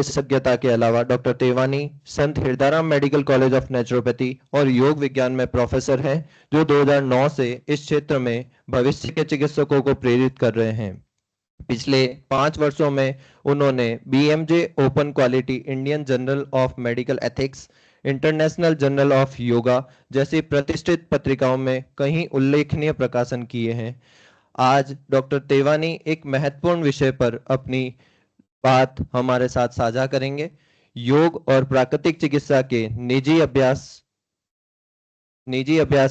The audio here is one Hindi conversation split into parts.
विशेषज्ञता के अलावा doctor तेवानी Sant Hirdaram medical college of naturopathy और योग विज्ञान में प्रोफेसर हैं, जो 2009 से इस क्षेत्र में भविष्य के चिकित्सकों को प्रेरित कर रहे हैं। पिछले 5 वर्षों में उन्होंने BMJ open quality, Indian journal of medical ethics, international journal of yoga जैसी प्रतिष्ठित पत्रिकाओं में कई उल्लेखनीय प्रकाशन किए हैं। आज डॉक्टर तेवानी एक महत्वपूर्ण विषय पर अपनी बात हमारे साथ साझा करेंगे। योग और प्राकृतिक चिकित्सा के निजी अभ्यास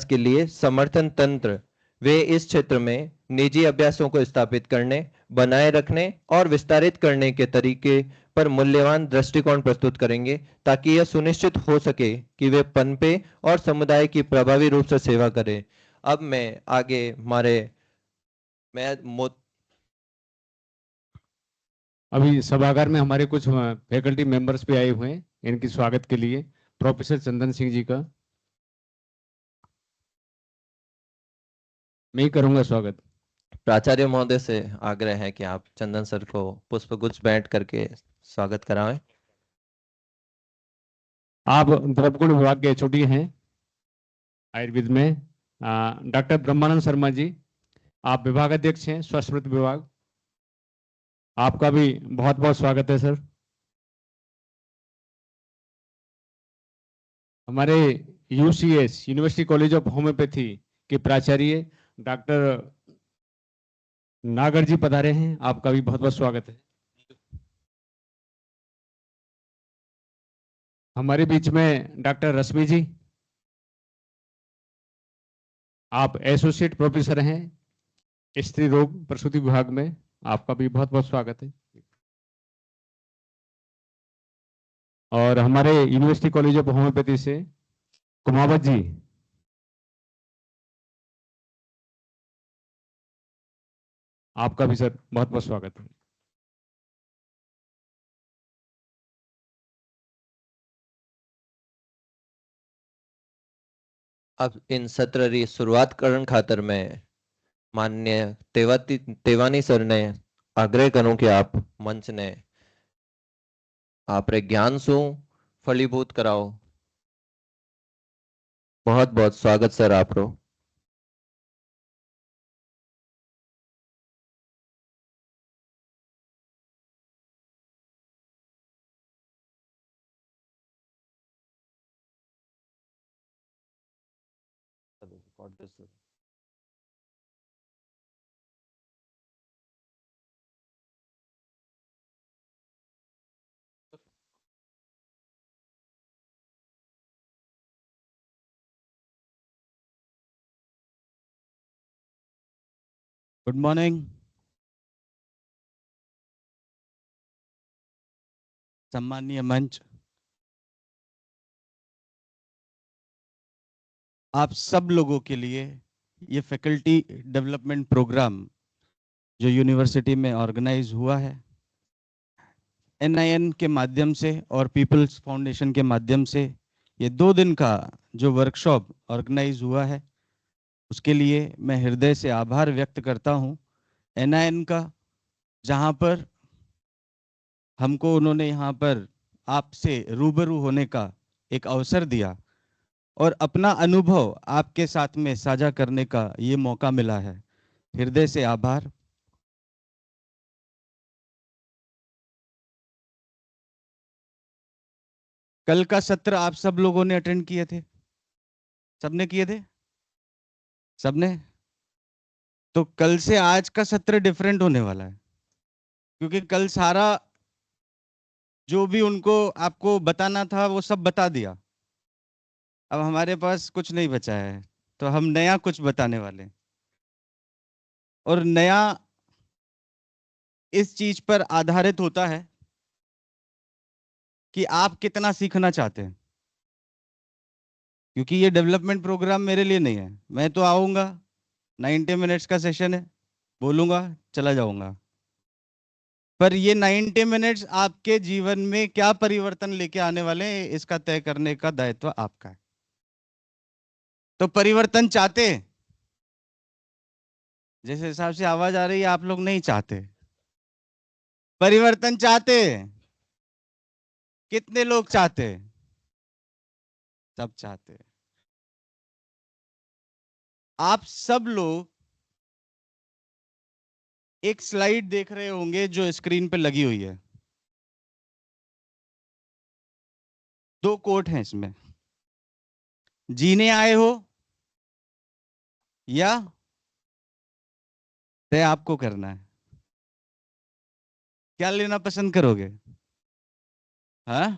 के लिए समर्थन तंत्र। वे इस क्षेत्र में निजी अभ्यासों को स्थापित करने, बनाए रखने और विस्तारित करने के तरीके पर मूल्यवान दृष्टिकोण प्रस्तुत करेंगे, ताकि यह सुनिश्चित हो सके कि वे पनपे और समुदाय की प्रभावी रूप से सेवा करें। अब मैं आगे अभी सभागार में हमारे कुछ फैकल्टी मेंबर्स भी आए हुए हैं, इनकी स्वागत के लिए प्रोफेसर चंदन सिंह जी का मैं ही करूंगा स्वागत। प्राचार्य महोदय से आग्रह है कि आप चंदन सर को पुष्पगुच्छ भेंट करके स्वागत कराएं। आप द्रवगुण विभाग के एचओडी हैं आयुर्वेद में। डॉक्टर ब्रह्मानंद शर्मा जी, आप विभाग अध्यक्ष हैं स्वास्थ्य विभाग, आपका भी बहुत बहुत स्वागत है सर। हमारे UCS university college of homeopathy के प्राचार्य डॉक्टर नागर जी पधारे हैं, आपका भी बहुत बहुत स्वागत है। हमारे बीच में डॉक्टर रश्मि जी, आप एसोसिएट प्रोफेसर हैं स्त्री रोग प्रसूति विभाग में, आपका भी बहुत बहुत स्वागत है। और हमारे यूनिवर्सिटी कॉलेज ऑफ होम्योपैथी से कुमावत जी, आपका भी सर बहुत बहुत स्वागत है। अब इन सत्र की शुरुआत करण खातर मैं माननीय तेवानी सर ने आग्रह करूं कि आप मंच ने आपरे ज्ञान सु फलीभूत कराओ। बहुत बहुत स्वागत सर आपरो। Good morning. सम्मानीय मंच, आप सब लोगों के लिए ये फैकल्टी डेवलपमेंट प्रोग्राम जो यूनिवर्सिटी में ऑर्गेनाइज हुआ है, एनआईएन के माध्यम से और पीपल्स फाउंडेशन के माध्यम से, ये 2 दिन का जो वर्कशॉप ऑर्गेनाइज हुआ है, उसके लिए मैं हृदय से आभार व्यक्त करता हूँ एनआईएन का, जहाँ पर हमको उन्होंने यहाँ पर आपसे रूबरू होने का एक अवसर दिया और अपना अनुभव आपके साथ में साझा करने का ये मौका मिला है। हृदय से आभार। कल का सत्र आप सब लोगों ने अटेंड किए थे? सबने किए थे? सबने? तो कल से आज का सत्र डिफरेंट होने वाला है, क्योंकि कल सारा जो भी उनको आपको बताना था वो सब बता दिया। अब हमारे पास कुछ नहीं बचा है, तो हम नया कुछ बताने वाले हैं। और नया इस चीज पर आधारित होता है कि आप कितना सीखना चाहते हैं, क्योंकि ये डेवलपमेंट प्रोग्राम मेरे लिए नहीं है। मैं तो आऊंगा, 90 मिनट्स का सेशन है, बोलूंगा, चला जाऊंगा। पर ये 90 मिनट्स आपके जीवन में क्या परिवर्तन लेके आने वाले हैं, इसका तय करने का दायित्व आपका है। तो परिवर्तन चाहते हैं? जिस हिसाब से आवाज आ रही है, आप लोग नहीं चाहते। परिवर्तन चाहते हैं? कितने लोग चाहते हैं? सब चाहते हैं। आप सब लोग एक स्लाइड देख रहे होंगे जो स्क्रीन पे लगी हुई है। दो कोट हैं इसमें, जीने आए हो या तय आपको करना है। क्या लेना पसंद करोगे? हाँ,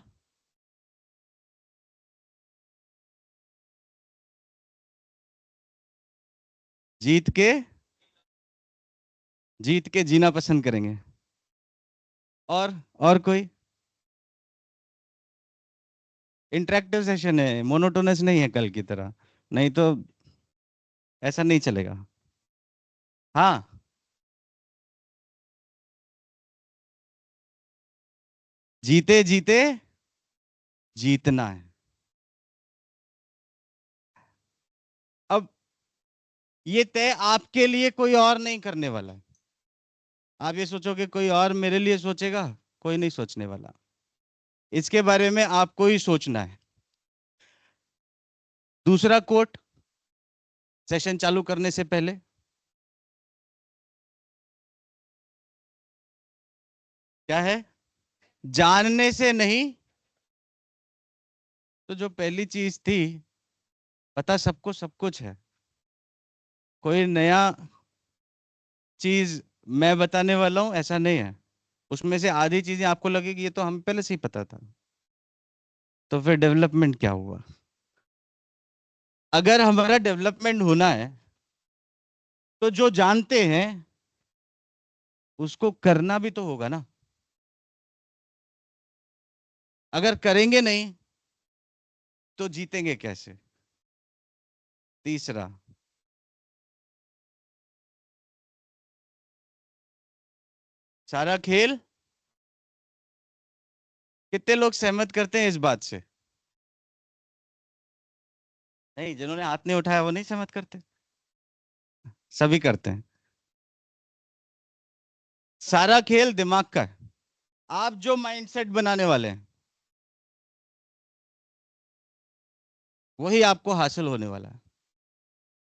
जीत के, जीत के जीना पसंद करेंगे। और कोई? इंटरेक्टिव सेशन है, मोनोटोनस नहीं है कल की तरह, नहीं तो ऐसा नहीं चलेगा। हाँ, जीते जीते जीतना है। अब ये तय आपके लिए कोई और नहीं करने वाला है। आप ये सोचोगे कोई और मेरे लिए सोचेगा, कोई नहीं सोचने वाला। इसके बारे में आपको ही सोचना है। दूसरा कोट सेशन चालू करने से पहले, क्या है? जानने से नहीं। तो जो पहली चीज थी, पता सबको सब कुछ है, कोई नया चीज मैं बताने वाला हूं ऐसा नहीं है। उसमें से आधी चीजें आपको लगेगी ये तो हम पहले से ही पता था। तो फिर डेवलपमेंट क्या हुआ? अगर हमारा डेवलपमेंट होना है तो जो जानते हैं उसको करना भी तो होगा ना। अगर करेंगे नहीं तो जीतेंगे कैसे? तीसरा, सारा खेल। कितने लोग सहमत करते हैं इस बात से? नहीं, जिन्होंने हाथ नहीं उठाया वो नहीं सहमत करते, सभी करते हैं। सारा खेल दिमाग का है। आप जो माइंडसेट बनाने वाले हैं वही आपको हासिल होने वाला है।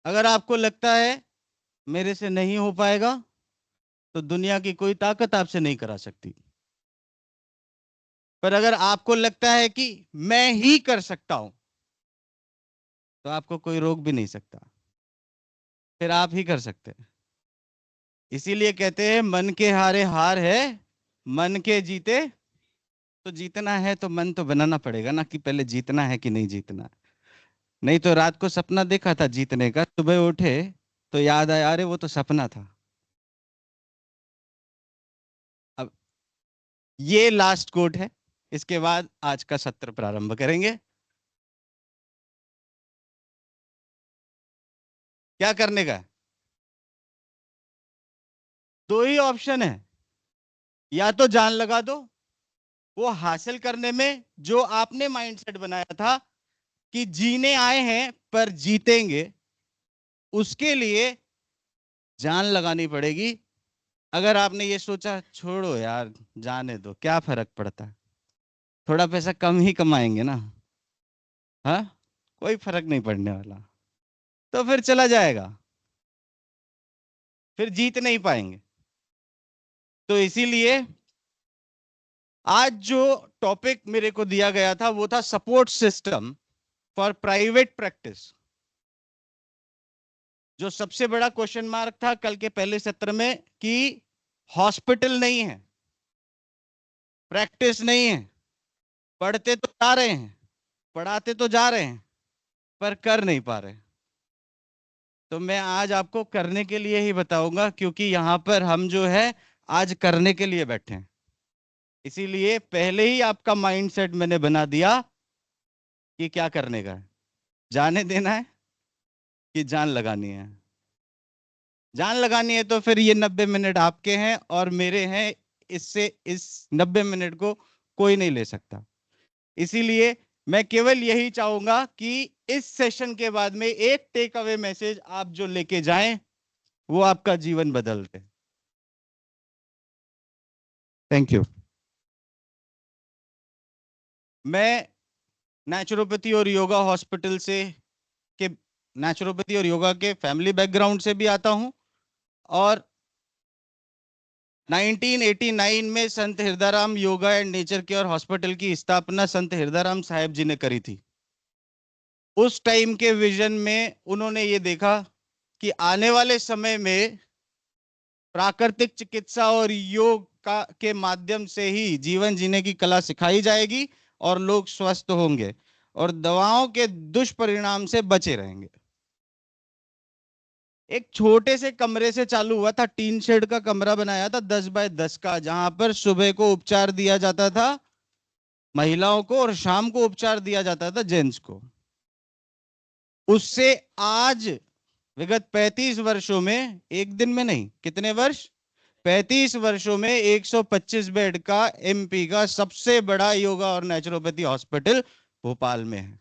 अगर आपको लगता है मेरे से नहीं हो पाएगा तो दुनिया की कोई ताकत आपसे नहीं करा सकती। पर अगर आपको लगता है कि मैं ही कर सकता हूं तो आपको कोई रोक भी नहीं सकता, फिर आप ही कर सकते हैं। इसीलिए कहते हैं मन के हारे हार है, मन के जीते। तो जीतना है तो मन तो बनाना पड़ेगा ना, कि पहले जीतना है कि नहीं जीतना है। नहीं तो रात को सपना देखा था जीतने का, सुबह उठे तो याद आया अरे वो तो सपना था। अब ये लास्ट कोट है, इसके बाद आज का सत्र प्रारंभ करेंगे। क्या करने का है? दो ही ऑप्शन है, या तो जान लगा दो वो हासिल करने में जो आपने माइंडसेट बनाया था कि जीने आए हैं पर जीतेंगे, उसके लिए जान लगानी पड़ेगी। अगर आपने ये सोचा छोड़ो यार जाने दो क्या फर्क पड़ता है, थोड़ा पैसा कम ही कमाएंगे ना, हाँ, कोई फर्क नहीं पड़ने वाला, तो फिर चला जाएगा, फिर जीत नहीं पाएंगे। तो इसीलिए आज जो टॉपिक मेरे को दिया गया था वो था support system for private practice. जो सबसे बड़ा क्वेश्चन मार्क था कल के पहले सत्र में कि हॉस्पिटल नहीं है, प्रैक्टिस नहीं है, पढ़ते तो जा रहे हैं, पढ़ाते तो जा रहे हैं, पर कर नहीं पा रहे। तो मैं आज आपको करने के लिए ही बताऊंगा, क्योंकि यहां पर हम जो है आज करने के लिए बैठे हैं। इसीलिए पहले ही आपका माइंडसेट मैंने बना दिया कि क्या करने का है, जाने देना है कि जान लगानी है। जान लगानी है तो फिर ये 90 मिनट आपके हैं और मेरे हैं, इससे इस 90 मिनट को कोई नहीं ले सकता। इसीलिए मैं केवल यही चाहूंगा कि इस सेशन के बाद में एक टेक अवे मैसेज आप जो लेके जाएं वो आपका जीवन बदल दे। Thank you. मैं नेचुरोपैथी और योगा हॉस्पिटल से के नेचुरोपैथी और योगा के फैमिली बैकग्राउंड से भी आता हूं, और 1989 में Sant Hirdaram yoga and nature care hospital की स्थापना संत हिरदाराम साहेब जी ने करी थी। उस टाइम के विजन में उन्होंने ये देखा कि आने वाले समय में प्राकृतिक चिकित्सा और योग का के माध्यम से ही जीवन जीने की कला सिखाई जाएगी और लोग स्वस्थ होंगे और दवाओं के दुष्परिणाम से बचे रहेंगे। एक छोटे से कमरे से चालू हुआ था, टीन शेड का कमरा बनाया था 10 बाय 10 का, जहां पर सुबह को उपचार दिया जाता था महिलाओं को और शाम को उपचार दिया जाता था जेंट्स को। उससे आज विगत 35 वर्षों में, एक दिन में नहीं, कितने वर्ष, 35 वर्षों में 125 बेड का एमपी का सबसे बड़ा योगा और नेचुरोपैथी हॉस्पिटल भोपाल में है।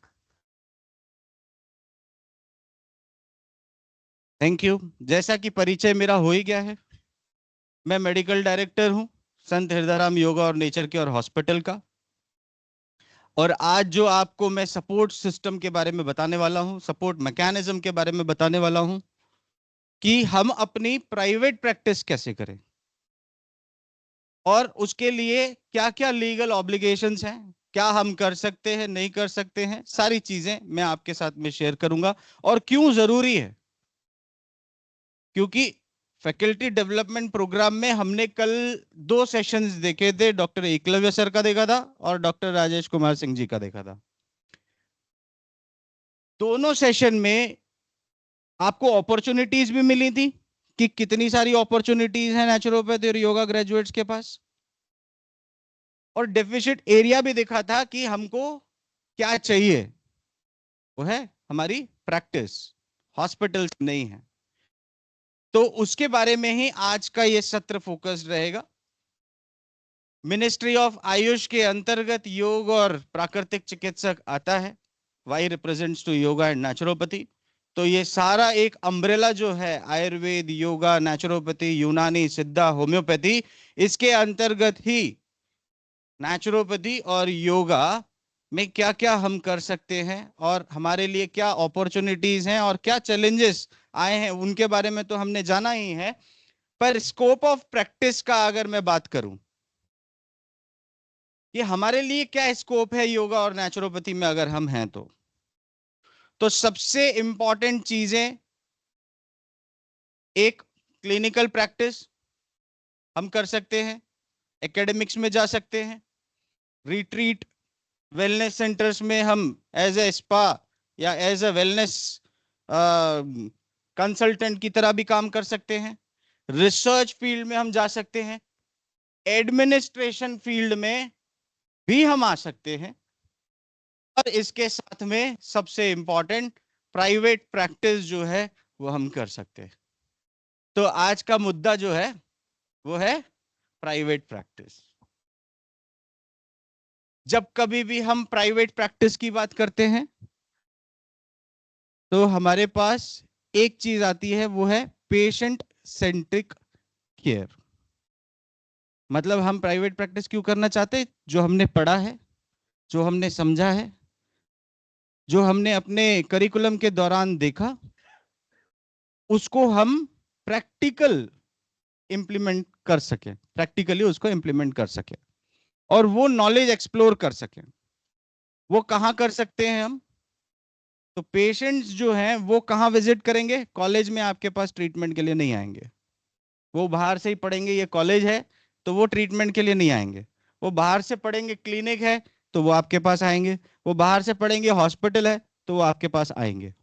Thank you. जैसा कि परिचय मेरा हो ही गया है, मैं मेडिकल डायरेक्टर हूं संत हिरदाराम योगा और नेचर केयर हॉस्पिटल का। और आज जो आपको मैं सपोर्ट सिस्टम के बारे में बताने वाला हूं, सपोर्ट मैकेनिज्म के बारे में बताने वाला हूं कि हम अपनी प्राइवेट प्रैक्टिस कैसे करें और उसके लिए क्या क्या लीगल ऑब्लिगेशंस हैं, क्या हम कर सकते हैं, नहीं कर सकते हैं, सारी चीजें मैं आपके साथ में शेयर करूंगा। और क्यों जरूरी है, क्योंकि फैकल्टी डेवलपमेंट प्रोग्राम में हमने कल 2 सेशंस देखे थे, डॉक्टर एकलव्य सर का देखा था और डॉक्टर राजेश कुमार सिंह जी का देखा था। दोनों सेशन में आपको अपॉर्चुनिटीज भी मिली थी कि कितनी सारी अपॉर्चुनिटीज हैं नेचुरोपैथी और योगा ग्रेजुएट्स के पास, और डेफिशिट एरिया भी देखा था कि हमको क्या चाहिए, वो है हमारी प्रैक्टिस, हॉस्पिटल्स नहीं है। तो उसके बारे में ही आज का ये सत्र फोकस्ड रहेगा। मिनिस्ट्री ऑफ आयुष के अंतर्गत योग और प्राकृतिक चिकित्सक आता है, Y represents to yoga and naturopathy. तो ये सारा एक अम्ब्रेला जो है, आयुर्वेद, योगा, नेचुरोपैथी, यूनानी, सिद्धा, होम्योपैथी, इसके अंतर्गत ही नेचुरोपैथी और योगा में क्या क्या हम कर सकते हैं और हमारे लिए क्या अपॉर्चुनिटीज हैं और क्या चैलेंजेस आए हैं, उनके बारे में तो हमने जाना ही है। पर स्कोप ऑफ प्रैक्टिस का अगर मैं बात करूं कि हमारे लिए क्या स्कोप है योगा और नेचुरोपैथी में अगर हम हैं, तो सबसे इंपॉर्टेंट चीजें, एक क्लिनिकल प्रैक्टिस हम कर सकते हैं, एकेडमिक्स में जा सकते हैं, रिट्रीट वेलनेस सेंटर्स में हम एज ए स्पा या एज ए वेलनेस कंसल्टेंट की तरह भी काम कर सकते हैं, रिसर्च फील्ड में हम जा सकते हैं, एडमिनिस्ट्रेशन फील्ड में भी हम आ सकते हैं, और इसके साथ में सबसे इंपॉर्टेंट प्राइवेट प्रैक्टिस जो है वो हम कर सकते हैं। तो आज का मुद्दा जो है वो है प्राइवेट प्रैक्टिस। जब कभी भी हम प्राइवेट प्रैक्टिस की बात करते हैं तो हमारे पास एक चीज आती है, वो है पेशेंट सेंट्रिक केयर। मतलब हम प्राइवेट प्रैक्टिस क्यों करना चाहते हैं? जो हमने पढ़ा है, जो हमने समझा है, जो हमने अपने करिकुलम के दौरान देखा, उसको हम प्रैक्टिकल इंप्लीमेंट कर सके, प्रैक्टिकली उसको इंप्लीमेंट कर सके और वो नॉलेज एक्सप्लोर कर सके। वो कहाँ कर सकते हैं हम? तो पेशेंट्स जो हैं वो कहाँ विजिट करेंगे? कॉलेज में आपके पास ट्रीटमेंट के लिए नहीं आएंगे, वो बाहर से ही पढ़ेंगे, ये कॉलेज है तो वो ट्रीटमेंट के लिए नहीं आएंगे। वो बाहर से पढ़ेंगे, क्लिनिक है तो वो आपके पास आएंगे। वो बाहर से पढ़ेंगे, हॉस्पिटल है तो वो आपके पास आएंगे।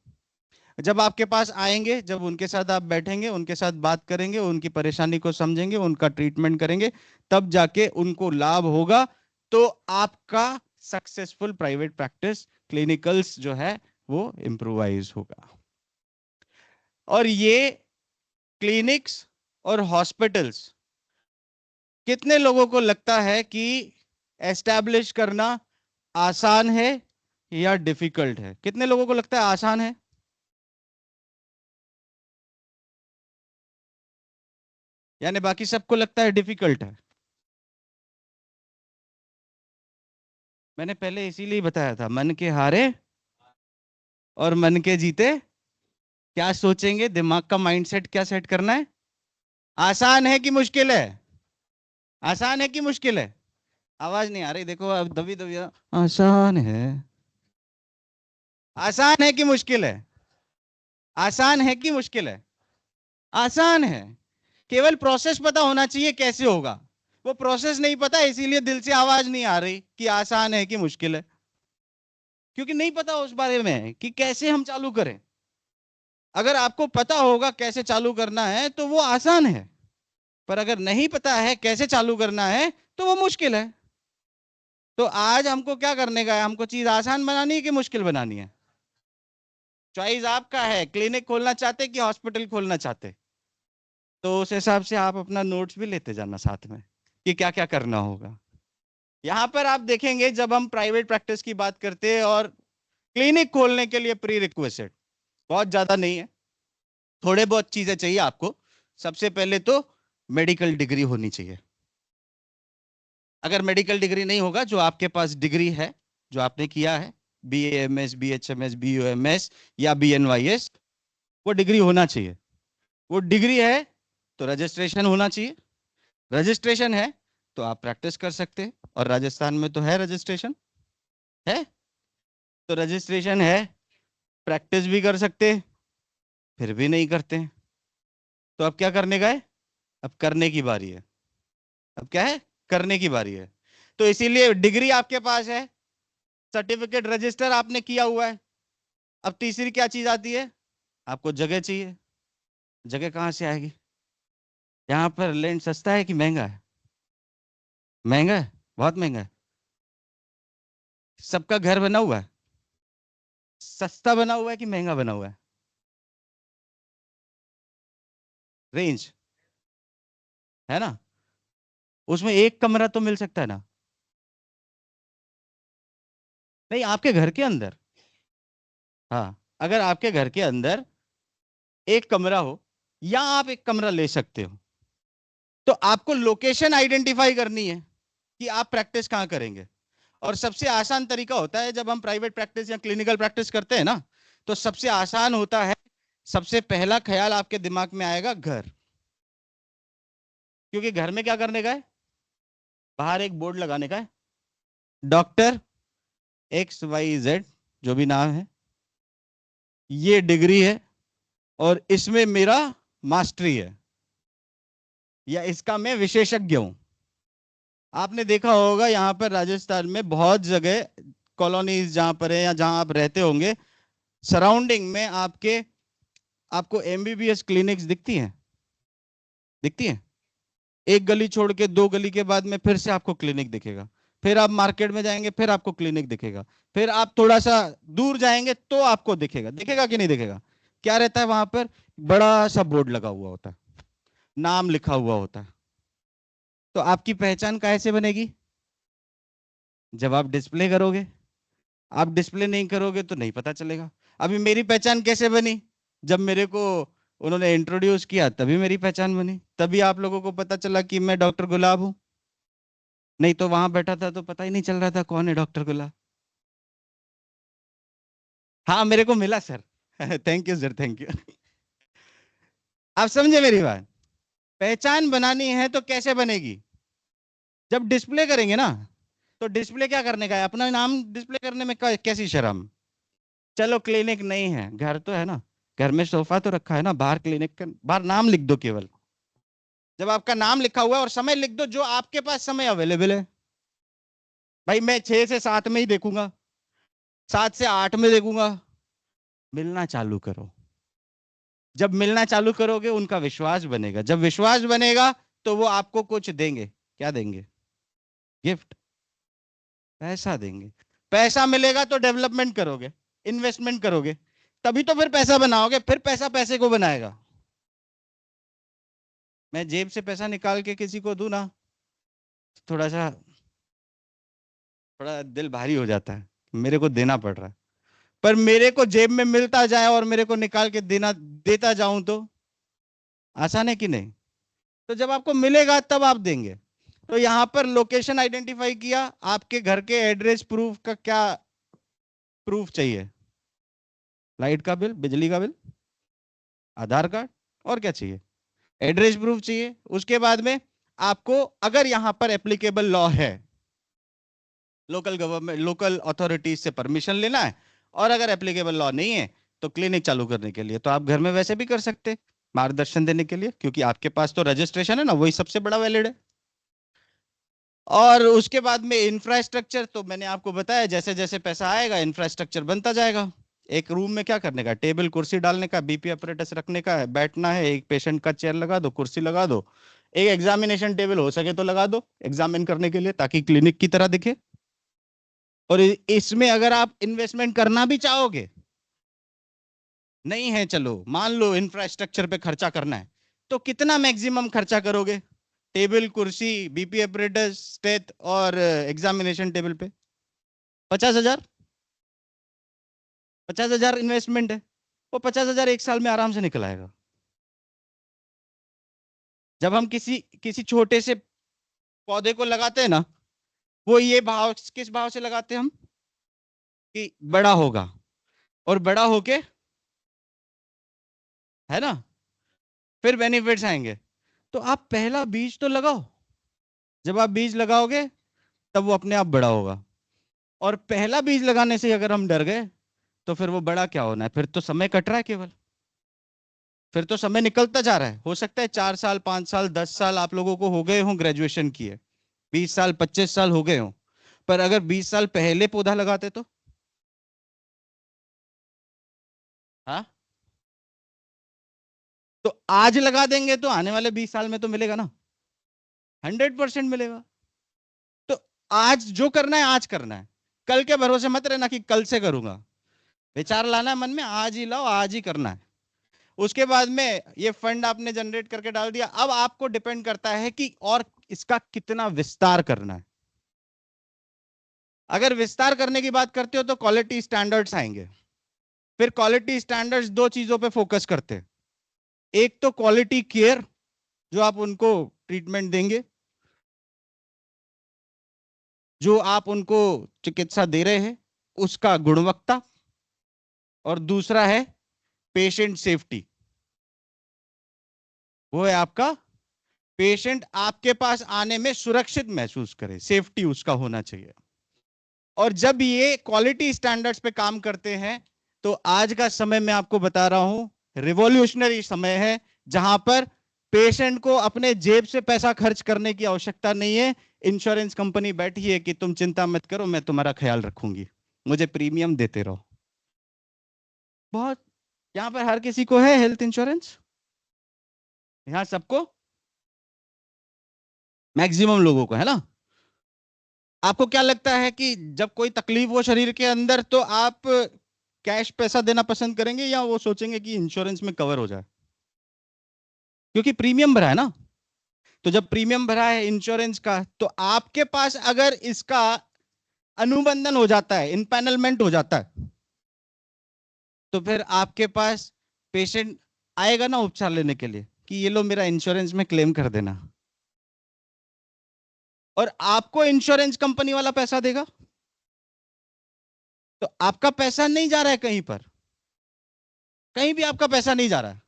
जब आपके पास आएंगे, जब उनके साथ आप बैठेंगे, उनके साथ बात करेंगे, उनकी परेशानी को समझेंगे, उनका ट्रीटमेंट करेंगे, तब जाके उनको लाभ होगा। तो आपका सक्सेसफुल प्राइवेट प्रैक्टिस क्लिनिकल्स जो है वो इम्प्रोवाइज होगा। और ये क्लिनिक्स और हॉस्पिटल्स कितने लोगों को लगता है कि एस्टैब्लिश करना आसान है या डिफिकल्ट है? कितने लोगों को लगता है आसान है? यानी बाकी सबको लगता है डिफिकल्ट है। मैंने पहले इसीलिए बताया था, मन के हारे और मन के जीते। क्या सोचेंगे, दिमाग का माइंडसेट क्या सेट करना है। आसान है कि मुश्किल है? आसान है कि मुश्किल है? आवाज नहीं आ रही, देखो अब दबी दबी। आसान है। आसान है कि मुश्किल है? आसान है कि मुश्किल है? आसान है। केवल प्रोसेस पता होना चाहिए कैसे होगा। वो प्रोसेस नहीं पता, इसीलिए दिल से आवाज नहीं आ रही कि आसान है कि मुश्किल है, क्योंकि नहीं पता उस बारे में कि कैसे हम चालू करें। अगर आपको पता होगा कैसे चालू करना है तो वो आसान है, पर अगर नहीं पता है कैसे चालू करना है तो वो मुश्किल है। तो आज हमको क्या करने का है, हमको चीज आसान बनानी है कि मुश्किल बनानी है? चॉइस आपका है। क्लिनिक खोलना चाहते कि हॉस्पिटल खोलना चाहते, तो उस हिसाब से आप अपना नोट्स भी लेते जाना साथ में कि क्या क्या करना होगा। यहाँ पर आप देखेंगे जब हम प्राइवेट प्रैक्टिस की बात करते हैं और क्लिनिक खोलने के लिए प्री रिक्वेस्ट बहुत ज्यादा नहीं है, थोड़े बहुत चीजें चाहिए आपको। सबसे पहले तो मेडिकल डिग्री होनी चाहिए। अगर मेडिकल डिग्री नहीं होगा, जो आपके पास डिग्री है, जो आपने किया है, BAMS, BHMS, BUMS या BNYS, वो डिग्री होना चाहिए। वो डिग्री है तो रजिस्ट्रेशन होना चाहिए। रजिस्ट्रेशन है तो आप प्रैक्टिस कर सकते हैं, और राजस्थान में तो है रजिस्ट्रेशन, है तो रजिस्ट्रेशन है, प्रैक्टिस भी कर सकते हैं, फिर भी नहीं करते हैं। तो अब क्या करने का है? अब करने की बारी है। अब क्या है? करने की बारी है। तो इसीलिए डिग्री आपके पास है, सर्टिफिकेट रजिस्टर आपने किया हुआ है। अब तीसरी क्या चीज आती है? आपको जगह चाहिए। जगह कहाँ से आएगी? यहाँ पर लैंड सस्ता है कि महंगा है? महंगा है, बहुत महंगा है। सबका घर बना हुआ है, सस्ता बना हुआ है कि महंगा बना हुआ है? रेंज है ना, उसमें एक कमरा तो मिल सकता है ना? नहीं, आपके घर के अंदर। हाँ, अगर आपके घर के अंदर एक कमरा हो, या आप एक कमरा ले सकते हो, तो आपको लोकेशन आइडेंटिफाई करनी है कि आप प्रैक्टिस कहां करेंगे। और सबसे आसान तरीका होता है, जब हम प्राइवेट प्रैक्टिस या क्लिनिकल प्रैक्टिस करते हैं ना, तो सबसे आसान होता है, सबसे पहला ख्याल आपके दिमाग में आएगा घर। क्योंकि घर में क्या करने का है? बाहर एक बोर्ड लगाने का है, डॉक्टर XYZ, जो भी नाम है, ये डिग्री है और इसमें मेरा मास्टरी है, या इसका मैं विशेषज्ञ हूं। आपने देखा होगा यहाँ पर राजस्थान में बहुत जगह, कॉलोनीज जहां पर है या जहां आप रहते होंगे, सराउंडिंग में आपको MBBS क्लिनिक्स दिखती हैं? दिखती हैं? एक गली छोड़ के 2 गली के बाद में फिर से आपको क्लिनिक दिखेगा। फिर आप मार्केट में जाएंगे, फिर आपको क्लिनिक दिखेगा। फिर आप थोड़ा सा दूर जाएंगे तो आपको दिखेगा। दिखेगा कि नहीं दिखेगा? क्या रहता है वहां पर? बड़ा सा बोर्ड लगा हुआ होता है, नाम लिखा हुआ होता है। तो आपकी पहचान कैसे बनेगी? जब आप डिस्प्ले करोगे। आप डिस्प्ले नहीं करोगे तो नहीं पता चलेगा। अभी मेरी पहचान कैसे बनी? जब मेरे को उन्होंने इंट्रोड्यूस किया तभी मेरी पहचान बनी, तभी आप लोगों को पता चला कि मैं डॉक्टर गुलाब हूं। नहीं तो वहां बैठा था तो पता ही नहीं चल रहा था कौन है डॉक्टर गुलाब। हाँ, मेरे को मिला sir. Thank you sir, thank you. आप समझे मेरी बात? पहचान बनानी है तो कैसे बनेगी? जब डिस्प्ले करेंगे ना, तो डिस्प्ले क्या करने का है? अपना नाम डिस्प्ले करने में कैसी शर्म। चलो क्लिनिक नहीं है, घर तो है ना, घर में सोफा तो रखा है ना, बाहर क्लिनिक का बाहर नाम लिख दो केवल। जब आपका नाम लिखा हुआ है और समय लिख दो जो आपके पास समय अवेलेबल है। भाई मैं 6 से 7 में ही देखूंगा, 7 से 8 में देखूंगा। मिलना चालू करो। जब मिलना चालू करोगे उनका विश्वास बनेगा। जब विश्वास बनेगा तो वो आपको कुछ देंगे। क्या देंगे? गिफ्ट, पैसा देंगे। पैसा मिलेगा तो डेवलपमेंट करोगे, इन्वेस्टमेंट करोगे, तभी तो फिर पैसा बनाओगे, फिर पैसा पैसे को बनाएगा। मैं जेब से पैसा निकाल के किसी को दूं ना, थोड़ा दिल भारी हो जाता है, मेरे को देना पड़ रहा है। पर मेरे को जेब में मिलता जाए और मेरे को निकाल के देता जाऊं तो आसान है कि नहीं? तो जब आपको मिलेगा तब आप देंगे। तो यहां पर लोकेशन आइडेंटिफाई किया, आपके घर के एड्रेस प्रूफ का क्या प्रूफ चाहिए? लाइट का बिल, बिजली का बिल, आधार कार्ड, और क्या चाहिए? एड्रेस प्रूफ चाहिए। उसके बाद में आपको अगर यहां पर एप्लीकेबल लॉ है, लोकल गवर्नमेंट, लोकल अथॉरिटीज से परमिशन लेना है, और अगर एप्लीकेबल लॉ नहीं है तो क्लिनिक चालू करने के लिए तो आप घर में वैसे भी कर सकते, मार्गदर्शन देने के लिए, क्योंकि आपके पास तो रजिस्ट्रेशन है ना, वही सबसे बड़ा वैलिड है। और उसके बाद में इंफ्रास्ट्रक्चर, तो मैंने आपको बताया जैसे जैसे पैसा आएगा इंफ्रास्ट्रक्चर बनता जाएगा। एक रूम में क्या करने का, टेबल कुर्सी डालने का, बीपी अपरेटस रखने का है, बैठना है, एक पेशेंट का चेयर लगा दो, कुर्सी लगा दो, एक एग्जामिनेशन टेबल हो सके तो लगा दो एग्जामिन करने के लिए, ताकि क्लिनिक की तरह दिखे। और इसमें अगर आप इन्वेस्टमेंट करना भी चाहोगे, नहीं है, चलो मान लो इंफ्रास्ट्रक्चर पे खर्चा करना है, तो कितना मैक्सिमम खर्चा करोगे? टेबल कुर्सी, बीपी अपरेटस, स्टेथ और एग्जामिनेशन टेबल पे 50,000। 50,000 इन्वेस्टमेंट है, वो 50,000 एक साल में आराम से निकल आएगा। जब हम किसी किसी छोटे से पौधे को लगाते हैं ना, वो ये भाव, किस भाव से लगाते हैं हम कि बड़ा होगा, और बड़ा होके, है ना, फिर बेनिफिट्स आएंगे। तो आप पहला बीज तो लगाओ, जब आप बीज लगाओगे तब वो अपने आप बड़ा होगा। और पहला बीज लगाने से अगर हम डर गए तो फिर वो बड़ा क्या होना है, फिर तो समय कट रहा है केवल, फिर तो समय निकलता जा रहा है। हो सकता है 4 साल, 5 साल, 10 साल आप लोगों को हो गए हों ग्रेजुएशन किए, 20 साल, 25 साल हो गए हों, पर अगर 20 साल पहले पौधा लगाते तो, हाँ, तो आज लगा देंगे तो आने वाले 20 साल में तो मिलेगा ना, 100% मिलेगा। तो आज जो करना है आज करना है, कल के भरोसे मत रहना कि कल से करूंगा। विचार लाना है मन में, आज ही लाओ, आज ही करना है। उसके बाद में ये फंड आपने जनरेट करके डाल दिया, अब आपको डिपेंड करता है कि और इसका कितना विस्तार करना है। अगर विस्तार करने की बात करते हो तो क्वालिटी स्टैंडर्ड्स आएंगे। फिर क्वालिटी स्टैंडर्ड्स दो चीजों पे फोकस करते हैं, एक तो क्वालिटी केयर, जो आप उनको ट्रीटमेंट देंगे, जो आप उनको चिकित्सा दे रहे हैं उसका गुणवत्ता, और दूसरा है पेशेंट सेफ्टी। वो है आपका पेशेंट आपके पास आने में सुरक्षित महसूस करे, सेफ्टी उसका होना चाहिए। और जब ये क्वालिटी स्टैंडर्ड्स पे काम करते हैं तो आज का समय मैं आपको बता रहा हूं रिवॉल्यूशनरी समय है, जहां पर पेशेंट को अपने जेब से पैसा खर्च करने की आवश्यकता नहीं है। इंश्योरेंस कंपनी बैठी है कि तुम चिंता मत करो, मैं तुम्हारा ख्याल रखूंगी, मुझे प्रीमियम देते रहो। बहुत, यहां पर हर किसी को है हेल्थ इंश्योरेंस, यहां सबको, मैक्सिमम लोगों को है ना। आपको क्या लगता है कि जब कोई तकलीफ हो शरीर के अंदर तो आप कैश पैसा देना पसंद करेंगे, या वो सोचेंगे कि इंश्योरेंस में कवर हो जाए? क्योंकि प्रीमियम भरा है ना। तो जब प्रीमियम भरा है इंश्योरेंस का, तो आपके पास अगर इसका अनुबंधन हो जाता है, इनपैनलमेंट हो जाता है, तो फिर आपके पास पेशेंट आएगा ना उपचार लेने के लिए कि ये लो मेरा इंश्योरेंस में क्लेम कर देना, और आपको इंश्योरेंस कंपनी वाला पैसा देगा। तो आपका पैसा नहीं जा रहा है कहीं पर, कहीं भी आपका पैसा नहीं जा रहा है।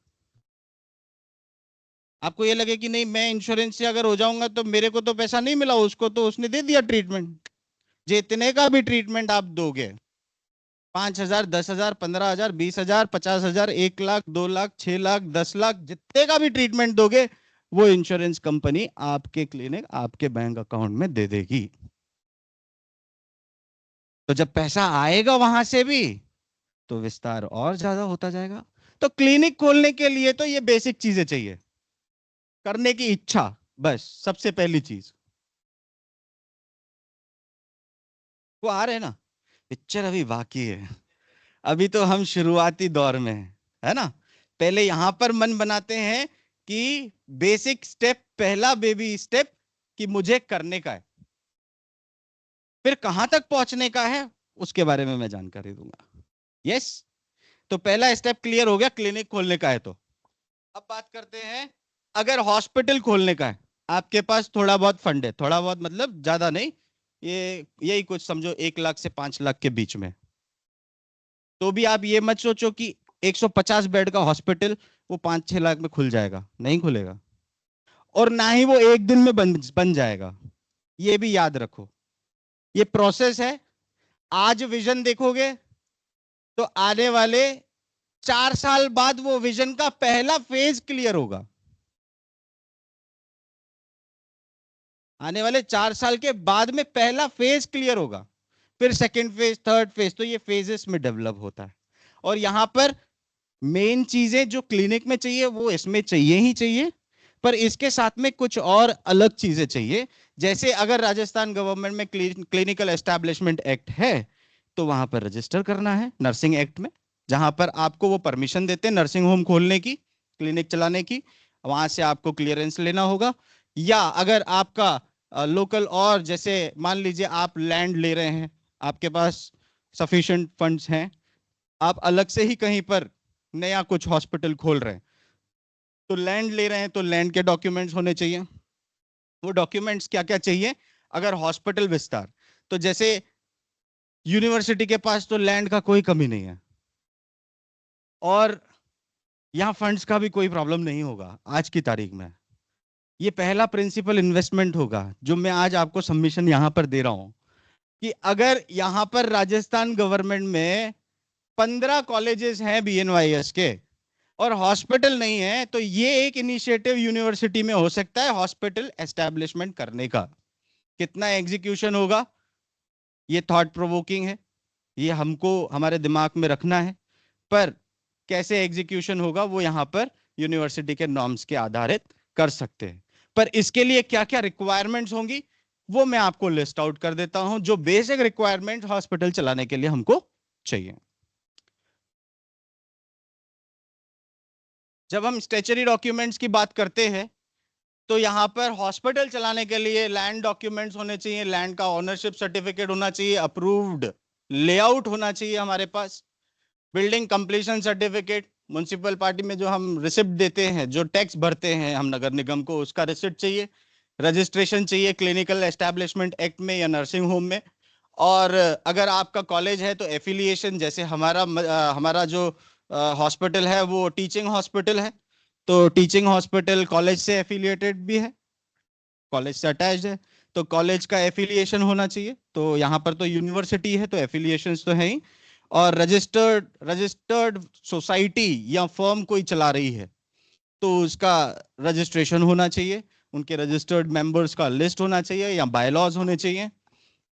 आपको ये लगे कि नहीं मैं इंश्योरेंस से अगर हो जाऊंगा तो मेरे को तो पैसा नहीं मिला, उसको तो उसने दे दिया ट्रीटमेंट। जितने का भी ट्रीटमेंट आप दोगे, 5,000, 10,000, 15,000, 20,000, 50,000, 1 लाख, 2 लाख, 6 लाख, 10 लाख, जितने का भी ट्रीटमेंट दोगे, वो इंश्योरेंस कंपनी आपके क्लिनिक, आपके बैंक अकाउंट में दे देगी। तो जब पैसा आएगा वहां से भी तो विस्तार और ज्यादा होता जाएगा। तो क्लिनिक खोलने के लिए तो ये बेसिक चीजें चाहिए, करने की इच्छा, बस सबसे पहली चीज। वो आ रहे हैं ना, पिक्चर अभी बाकी है, अभी तो हम शुरुआती दौर में है ना। पहले यहां पर मन बनाते हैं कि बेसिक स्टेप, पहला बेबी स्टेप कि मुझे करने का है, फिर कहां तक पहुंचने का है उसके बारे में मैं जानकारी दूंगा। यस, तो पहला स्टेप क्लियर हो गया, क्लिनिक खोलने का है। तो अब बात करते हैं अगर हॉस्पिटल खोलने का है, आपके पास थोड़ा बहुत फंड है, थोड़ा बहुत मतलब ज्यादा नहीं, ये यही कुछ समझो 1 लाख से 5 लाख के बीच में, तो भी आप ये मत सोचो कि 150 बेड का हॉस्पिटल वो 5-6 लाख में खुल जाएगा, नहीं खुलेगा। और ना ही वो एक दिन में बन जाएगा, ये भी याद रखो। ये प्रोसेस है। आज विजन देखोगे तो आने वाले 4 साल बाद वो विजन का पहला फेज क्लियर होगा। आने वाले 4 साल के बाद में पहला फेज क्लियर होगा, फिर सेकंड फेज, थर्ड फेज, तो ये फेजेस में डेवलप होता है। और यहां पर मेन चीजें जो क्लिनिक में चाहिए वो इसमें चाहिए ही चाहिए, पर इसके साथ में कुछ और अलग चीजें चाहिए। जैसे अगर राजस्थान गवर्नमेंट में क्लिनिकल एस्टैब्लिशमेंट एक्ट है तो वहां पर रजिस्टर करना है नर्सिंग एक्ट में, जहां पर आपको वो परमिशन देते हैं नर्सिंग होम खोलने की, क्लिनिक चलाने की, वहां से आपको क्लियरेंस लेना होगा। या अगर आपका लोकल, और जैसे मान लीजिए आप लैंड ले रहे हैं, आपके पास सफिशिएंट फंड्स हैं, आप अलग से ही कहीं पर नया कुछ हॉस्पिटल खोल रहे हैं, तो लैंड ले रहे हैं तो लैंड के डॉक्यूमेंट्स होने चाहिए। वो डॉक्यूमेंट्स क्या क्या चाहिए? अगर हॉस्पिटल विस्तार, तो जैसे यूनिवर्सिटी के पास तो लैंड का कोई कमी नहीं है, और यहाँ फंड्स का भी कोई प्रॉब्लम नहीं होगा आज की तारीख में। ये पहला प्रिंसिपल इन्वेस्टमेंट होगा जो मैं आज आपको सबमिशन यहाँ पर दे रहा हूँ, कि अगर यहाँ पर राजस्थान गवर्नमेंट में 15 कॉलेजेस हैं BNYS के और हॉस्पिटल नहीं है, तो ये एक इनिशिएटिव यूनिवर्सिटी में हो सकता है हॉस्पिटल एस्टैब्लिशमेंट करने का। कितना एग्जीक्यूशन होगा ये थॉट प्रोवोकिंग है, ये हमको हमारे दिमाग में रखना है, पर कैसे एग्जीक्यूशन होगा वो यहाँ पर यूनिवर्सिटी के नॉर्म्स के आधारित कर सकते हैं। पर इसके लिए क्या क्या रिक्वायरमेंट्स होंगी वो मैं आपको लिस्ट आउट कर देता हूं, जो बेसिक रिक्वायरमेंट हॉस्पिटल चलाने के लिए हमको चाहिए। जब हम स्टेचरी डॉक्यूमेंट्स की बात करते हैं तो यहाँ पर हॉस्पिटल चलाने के लिए लैंड डॉक्यूमेंट्स होने चाहिए, लैंड का ओनरशिप सर्टिफिकेट होना चाहिए, अप्रूव्ड लेआउट होना चाहिए हमारे पास, building completion certificate, municipal party में जो हम रिसिप्ट देते हैं, जो टैक्स भरते हैं हम नगर निगम को, उसका रिसिप्ट चाहिए, रजिस्ट्रेशन चाहिए क्लिनिकल एस्टैब्लिशमेंट एक्ट में या नर्सिंग होम में। और अगर आपका कॉलेज है तो एफिलिएशन, जैसे हमारा जो हॉस्पिटल है वो टीचिंग हॉस्पिटल है, तो टीचिंग हॉस्पिटल कॉलेज से एफिलिएटेड भी है, कॉलेज से अटैच्ड है, तो कॉलेज का एफिलिएशन होना चाहिए। तो यहाँ पर तो यूनिवर्सिटी है तो एफिलिएशन तो है ही, और रजिस्टर्ड सोसाइटी या फर्म कोई चला रही है तो उसका रजिस्ट्रेशन होना चाहिए, उनके रजिस्टर्ड मेंबर्स का लिस्ट होना चाहिए या बायलॉज होने चाहिए।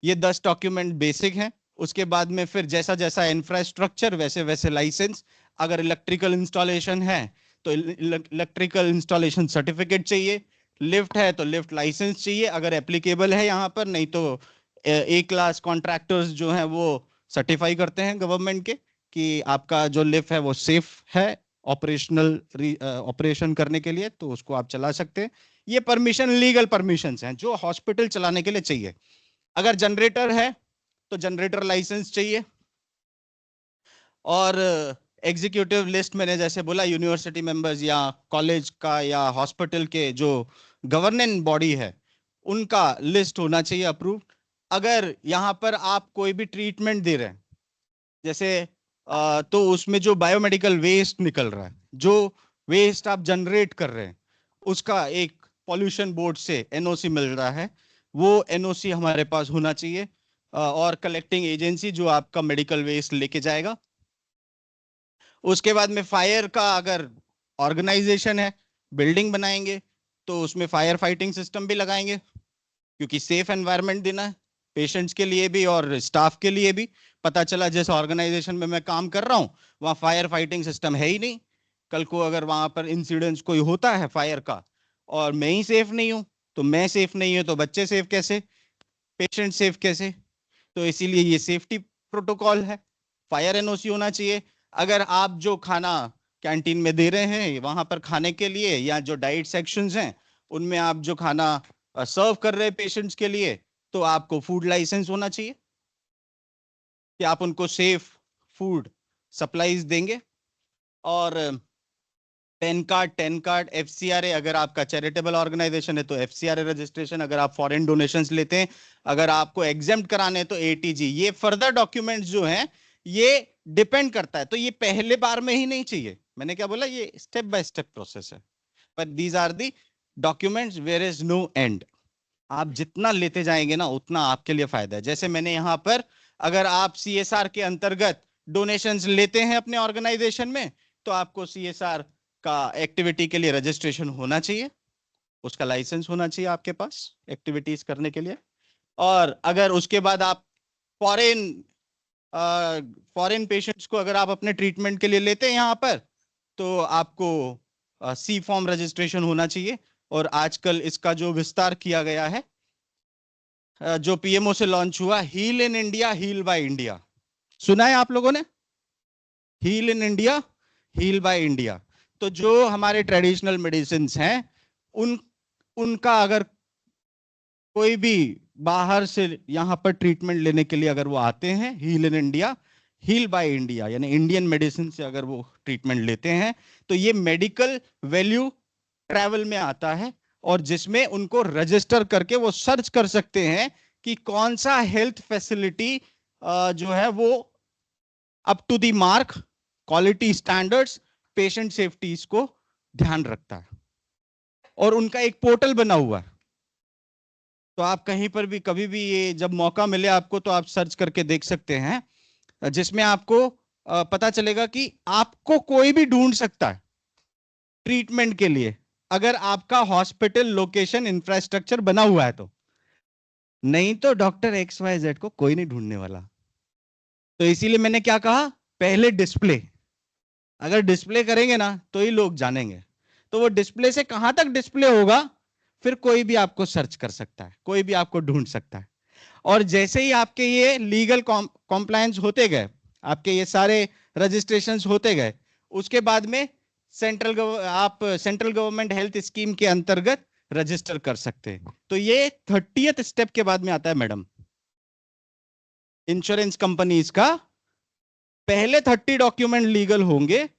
ये 10 डॉक्यूमेंट बेसिक हैं। उसके बाद में फिर जैसा जैसा इंफ्रास्ट्रक्चर वैसे वैसे लाइसेंस, अगर इलेक्ट्रिकल इंस्टॉलेशन है तो इलेक्ट्रिकल इंस्टॉलेशन सर्टिफिकेट चाहिए, लिफ्ट है तो लिफ्ट लाइसेंस चाहिए अगर एप्लीकेबल है यहाँ पर, नहीं तो A क्लास कॉन्ट्रैक्टर्स जो हैं वो सर्टिफाई करते हैं गवर्नमेंट के कि आपका जो लिफ्ट है वो सेफ है ऑपरेशनल ऑपरेशन करने के लिए, तो उसको आप चला सकते हैं। ये परमिशन लीगल परमिशंस हैं जो हॉस्पिटल चलाने के लिए चाहिए। अगर जनरेटर है तो जनरेटर लाइसेंस चाहिए, और एग्जीक्यूटिव लिस्ट मैंने जैसे बोला यूनिवर्सिटी मेंबर्स या कॉलेज का या हॉस्पिटल के जो गवर्निंग बॉडी है उनका लिस्ट होना चाहिए अप्रूव्ड। अगर यहाँ पर आप कोई भी ट्रीटमेंट दे रहे हैं जैसे तो उसमें जो बायोमेडिकल वेस्ट निकल रहा है, जो वेस्ट आप जनरेट कर रहे हैं, उसका एक पॉल्यूशन बोर्ड से NOC मिल रहा है, वो NOC हमारे पास होना चाहिए, और कलेक्टिंग एजेंसी जो आपका मेडिकल वेस्ट लेके जाएगा। उसके बाद में फायर का अगर ऑर्गेनाइजेशन है, बिल्डिंग बनाएंगे तो उसमें फायर फाइटिंग सिस्टम भी लगाएंगे, क्योंकि सेफ एनवायरनमेंट देना है पेशेंट्स के लिए भी और स्टाफ के लिए भी। पता चला जिस ऑर्गेनाइजेशन में मैं काम कर रहा हूँ वहाँ फायर फाइटिंग सिस्टम है ही नहीं, कल को अगर वहां पर इंसिडेंट्स कोई होता है फायर का और मैं ही सेफ नहीं हूँ, तो मैं सेफ नहीं हूँ तो बच्चे सेफ कैसे, पेशेंट सेफ कैसे? तो इसीलिए ये सेफ्टी प्रोटोकॉल है। फायर NOC होना चाहिए। अगर आप जो खाना कैंटीन में दे रहे हैं वहां पर खाने के लिए, या जो डाइट सेक्शंस हैं उनमें आप जो खाना सर्व कर रहे हैं पेशेंट्स के लिए, तो आपको फूड लाइसेंस होना चाहिए कि आप उनको सेफ फूड सप्लाईज देंगे। और 10 कार्ड FCRA, अगर आपका चैरिटेबल ऑर्गेनाइजेशन है तो FCRA रजिस्ट्रेशन, अगर आप फॉरेन डोनेशंस लेते हैं, अगर आपको एग्जेम्प्ट कराने हैं तो ATG। ये फर्दर डॉक्यूमेंट्स जो हैं ये डिपेंड करता है, तो ये पहले बार में ही नहीं चाहिए। मैंने क्या बोला, ये स्टेप बाय स्टेप प्रोसेस है, पर these are the documents where is no end. आप जितना लेते जाएंगे ना उतना आपके लिए फायदा है। जैसे मैंने यहाँ पर, अगर आप CSR के अंतर्गत डोनेशंस लेते हैं अपने ऑर्गेनाइजेशन में, तो आपको CSR का एक्टिविटी के लिए रजिस्ट्रेशन होना चाहिए, उसका लाइसेंस होना चाहिए आपके पास एक्टिविटीज करने के लिए। और अगर उसके बाद आप फॉरेन पेशेंट्स को अगर आप अपने ट्रीटमेंट के लिए लेते हैं यहाँ पर, तो आपको C फॉर्म रजिस्ट्रेशन होना चाहिए। और आजकल इसका जो विस्तार किया गया है, जो PMO से लॉन्च हुआ, heal in India, heal by India, सुना है आप लोगों ने? Heal in India, heal by India. तो जो हमारे ट्रेडिशनल मेडिसिन हैं, उनका अगर कोई भी बाहर से यहाँ पर ट्रीटमेंट लेने के लिए अगर वो आते हैं, heal in India, heal by India, यानी इंडियन मेडिसिन से अगर वो ट्रीटमेंट लेते हैं, तो ये मेडिकल वैल्यू ट्रैवल में आता है, और जिसमें उनको रजिस्टर करके वो सर्च कर सकते हैं कि कौन सा हेल्थ फैसिलिटी जो है वो up to the mark, quality standards, patient safety को ध्यान रखता है। और उनका एक पोर्टल बना हुआ है, तो आप कहीं पर भी कभी भी ये जब मौका मिले आपको, तो आप सर्च करके देख सकते हैं, जिसमें आपको पता चलेगा कि आपको कोई भी ढूंढ सकता है ट्रीटमेंट के लिए, अगर आपका हॉस्पिटल लोकेशन इंफ्रास्ट्रक्चर बना हुआ है तो। नहीं तो डॉक्टर XYZ को कोई नहीं ढूंढने वाला। तो इसीलिए मैंने क्या कहा, पहले डिस्प्ले, अगर डिस्प्ले करेंगे ना तो ही लोग जानेंगे। तो वो डिस्प्ले से कहां तक डिस्प्ले होगा, फिर कोई भी आपको सर्च कर सकता है, कोई भी आपको ढूंढ सकता है। और जैसे ही आपके ये लीगल कॉम्प्लायंस होते गए, आपके ये सारे रजिस्ट्रेशंस होते गए, उसके बाद में आप सेंट्रल गवर्नमेंट हेल्थ स्कीम के अंतर्गत रजिस्टर कर सकते हैं। तो ये 30th स्टेप के बाद में आता है मैडम। इंश्योरेंस कंपनीज का पहले 30 डॉक्यूमेंट लीगल होंगे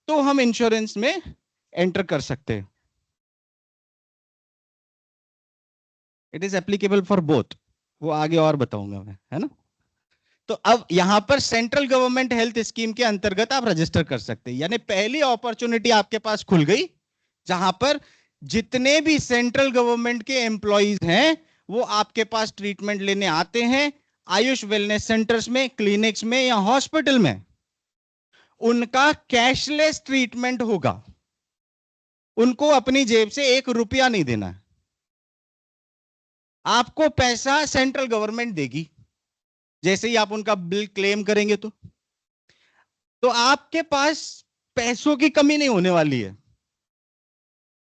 तो हम इंश्योरेंस में एंटर कर सकते हैं। It is applicable for both, वो आगे और बताऊंगा मैं, है ना। तो अब यहां पर सेंट्रल गवर्नमेंट हेल्थ स्कीम के अंतर्गत आप रजिस्टर कर सकते हैं, यानी पहली अपॉर्चुनिटी आपके पास खुल गई, जहां पर जितने भी सेंट्रल गवर्नमेंट के एम्प्लॉइज हैं वो आपके पास ट्रीटमेंट लेने आते हैं, आयुष वेलनेस सेंटर्स में, क्लिनिक्स में या हॉस्पिटल में, उनका कैशलेस ट्रीटमेंट होगा। उनको अपनी जेब से 1 रुपया नहीं देना है, आपको पैसा सेंट्रल गवर्नमेंट देगी। जैसे ही आप उनका बिल क्लेम करेंगे तो आपके पास पैसों की कमी नहीं होने वाली है।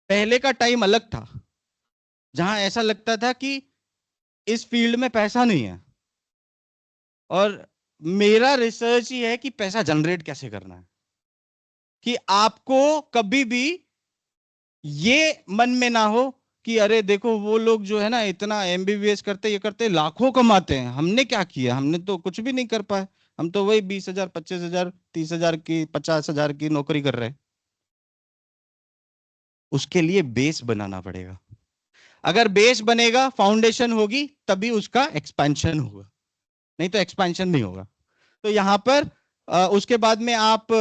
पहले का टाइम अलग था, जहां ऐसा लगता था कि इस फील्ड में पैसा नहीं है, और मेरा रिसर्च ही है कि पैसा जनरेट कैसे करना है, कि आपको कभी भी ये मन में ना हो कि अरे देखो वो लोग जो है ना इतना MBBS करते, ये करते, लाखों कमाते हैं, हमने क्या किया, हमने तो कुछ भी नहीं कर पाए, हम तो वही 20,000, 25,000, 30,000 की, 50,000 की नौकरी कर रहे हैं। उसके लिए बेस बनाना पड़ेगा। अगर बेस बनेगा, फाउंडेशन होगी, तभी उसका एक्सपेंशन होगा, नहीं तो एक्सपेंशन नहीं होगा। तो यहां पर उसके बाद में आप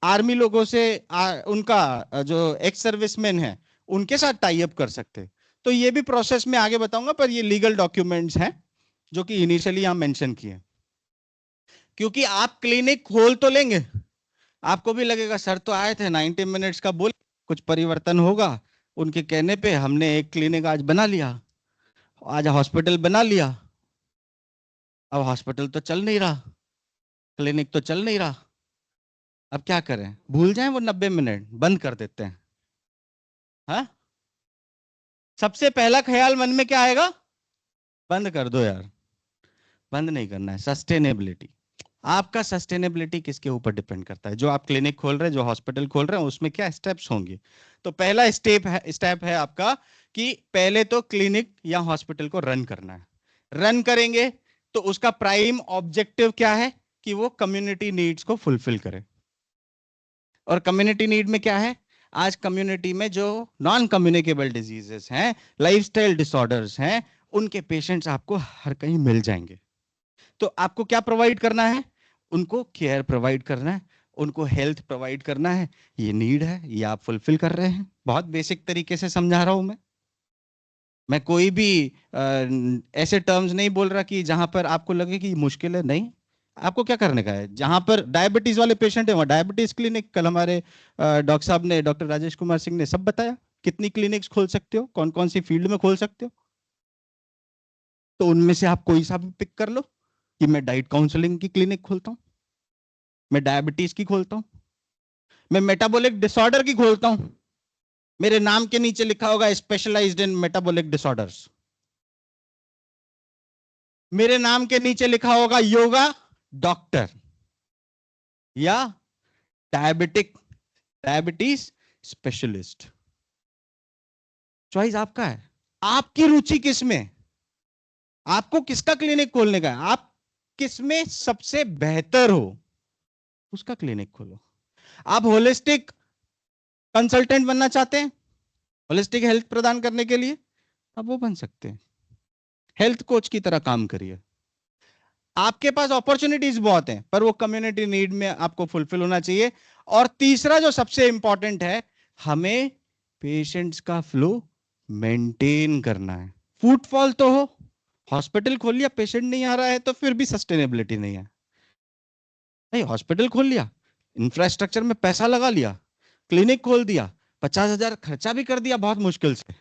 आर्मी लोगों से उनका जो एक्स सर्विसमैन है उनके साथ टाई अप कर सकते। तो ये भी प्रोसेस में आगे बताऊंगा, पर ये लीगल डॉक्यूमेंट्स हैं जो कि इनिशियली यहां मेंशन किए। क्योंकि आप क्लिनिक खोल तो लेंगे, आपको भी लगेगा सर तो आए थे 90 मिनट्स का बोल, कुछ परिवर्तन होगा, उनके कहने पे हमने एक क्लिनिक आज बना लिया, आज हॉस्पिटल बना लिया। अब हॉस्पिटल तो चल नहीं रहा, क्लिनिक तो चल नहीं रहा, अब क्या करें, भूल जाएं वो 90 मिनट, बंद कर देते हैं। हाँ, सबसे पहला ख्याल मन में क्या आएगा, बंद कर दो यार। बंद नहीं करना है। सस्टेनेबिलिटी, आपका सस्टेनेबिलिटी किसके ऊपर डिपेंड करता है, जो आप क्लिनिक खोल रहे हैं, जो हॉस्पिटल खोल रहे हैं, उसमें क्या स्टेप्स होंगे। तो पहला स्टेप है आपका कि पहले तो क्लिनिक या हॉस्पिटल को रन करना है। रन करेंगे तो उसका प्राइम ऑब्जेक्टिव क्या है कि वो कम्युनिटी नीड्स को फुलफिल करे। और कम्युनिटी नीड में क्या है? आज कम्युनिटी में जो नॉन कम्युनिकेबल डिजीजेस हैं, लाइफस्टाइल डिसऑर्डर्स हैं, उनके पेशेंट्स आपको हर कहीं मिल जाएंगे। तो आपको क्या प्रोवाइड करना है? उनको केयर प्रोवाइड करना है, उनको हेल्थ प्रोवाइड करना है। ये नीड है, ये आप फुलफिल कर रहे हैं। बहुत बेसिक तरीके से समझा रहा हूं मैं कोई भी ऐसे टर्म्स नहीं बोल रहा कि जहां पर आपको लगे कि मुश्किल है। नहीं, आपको क्या करने का है? जहां पर डायबिटीज वाले पेशेंट है वहां डायबिटीज क्लिनिक, कल हमारे डॉक्टर साहब ने, डॉक्टर राजेश कुमार सिंह ने सब बताया कितनी क्लिनिक्स खोल सकते हो, कौन कौन सी फील्ड में खोल सकते हो। तो उनमें से आप कोई सा भी पिक कर लो कि मैं डाइट काउंसलिंग की क्लिनिक खोलता हूं, मैं डायबिटीज की खोलता हूं, मैं मेटाबॉलिक डिसऑर्डर की खोलता हूं। मेरे नाम के नीचे लिखा होगा स्पेशलाइज्ड इन मेटाबॉलिक डिसऑर्डर्स। मेरे नाम के नीचे लिखा होगा योगा डॉक्टर या डायबिटीज स्पेशलिस्ट। चॉइस आपका है, आपकी रुचि किस में, आपको किसका क्लिनिक खोलने का है, आप किस में सबसे बेहतर हो उसका क्लिनिक खोलो। आप होलिस्टिक कंसल्टेंट बनना चाहते हैं, होलिस्टिक हेल्थ प्रदान करने के लिए, आप वो बन सकते हैं। हेल्थ कोच की तरह काम करिए। आपके पास अपॉर्चुनिटीज बहुत हैं, पर वो कम्युनिटी नीड में आपको फुलफिल होना चाहिए। और तीसरा जो सबसे इंपॉर्टेंट है, हमें पेशेंट्स का फ्लो मेंटेन करना है। फुटफॉल तो हो, हॉस्पिटल खोल लिया, पेशेंट नहीं आ रहा है तो फिर भी सस्टेनेबिलिटी नहीं है। नहीं, हॉस्पिटल खोल लिया, इंफ्रास्ट्रक्चर में पैसा लगा लिया, क्लिनिक खोल दिया, 50,000 खर्चा भी कर दिया बहुत मुश्किल से,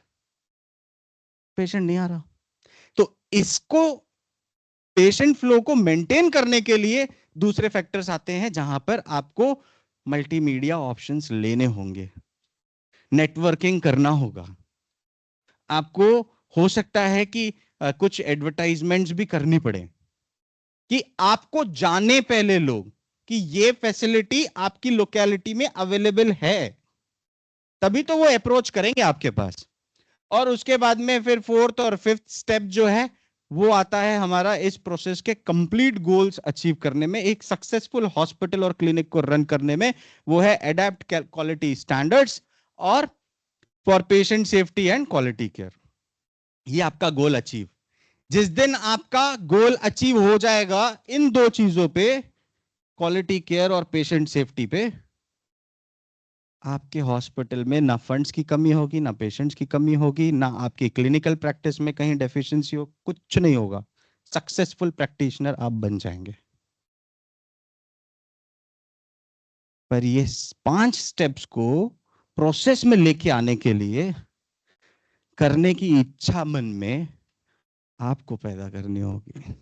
पेशेंट नहीं आ रहा। तो इसको, पेशेंट फ्लो को मेंटेन करने के लिए दूसरे फैक्टर्स आते हैं जहां पर आपको मल्टीमीडिया ऑप्शंस लेने होंगे, नेटवर्किंग करना होगा आपको। हो सकता है कि कुछ एडवर्टाइजमेंट्स भी करनी पड़े कि आपको जाने पहले लोग कि ये फैसिलिटी आपकी लोकेलिटी में अवेलेबल है, तभी तो वो अप्रोच करेंगे आपके पास। और उसके बाद में फिर फोर्थ और फिफ्थ स्टेप जो है वो आता है हमारा इस प्रोसेस के कंप्लीट गोल्स अचीव करने में, एक सक्सेसफुल हॉस्पिटल और क्लिनिक को रन करने में। वो है एडेप्ट क्वालिटी स्टैंडर्ड्स और for patient safety and quality care. ये आपका गोल अचीव। जिस दिन आपका गोल अचीव हो जाएगा इन दो चीजों पे, क्वालिटी केयर और पेशेंट सेफ्टी पे, आपके हॉस्पिटल में ना फंड्स की कमी होगी, ना पेशेंट्स की कमी होगी, ना आपकी क्लिनिकल प्रैक्टिस में कहीं डेफिशिएंसी हो, कुछ नहीं होगा। सक्सेसफुल प्रैक्टिशनर आप बन जाएंगे। पर ये 5 स्टेप्स को प्रोसेस में लेके आने के लिए करने की इच्छा मन में आपको पैदा करनी होगी।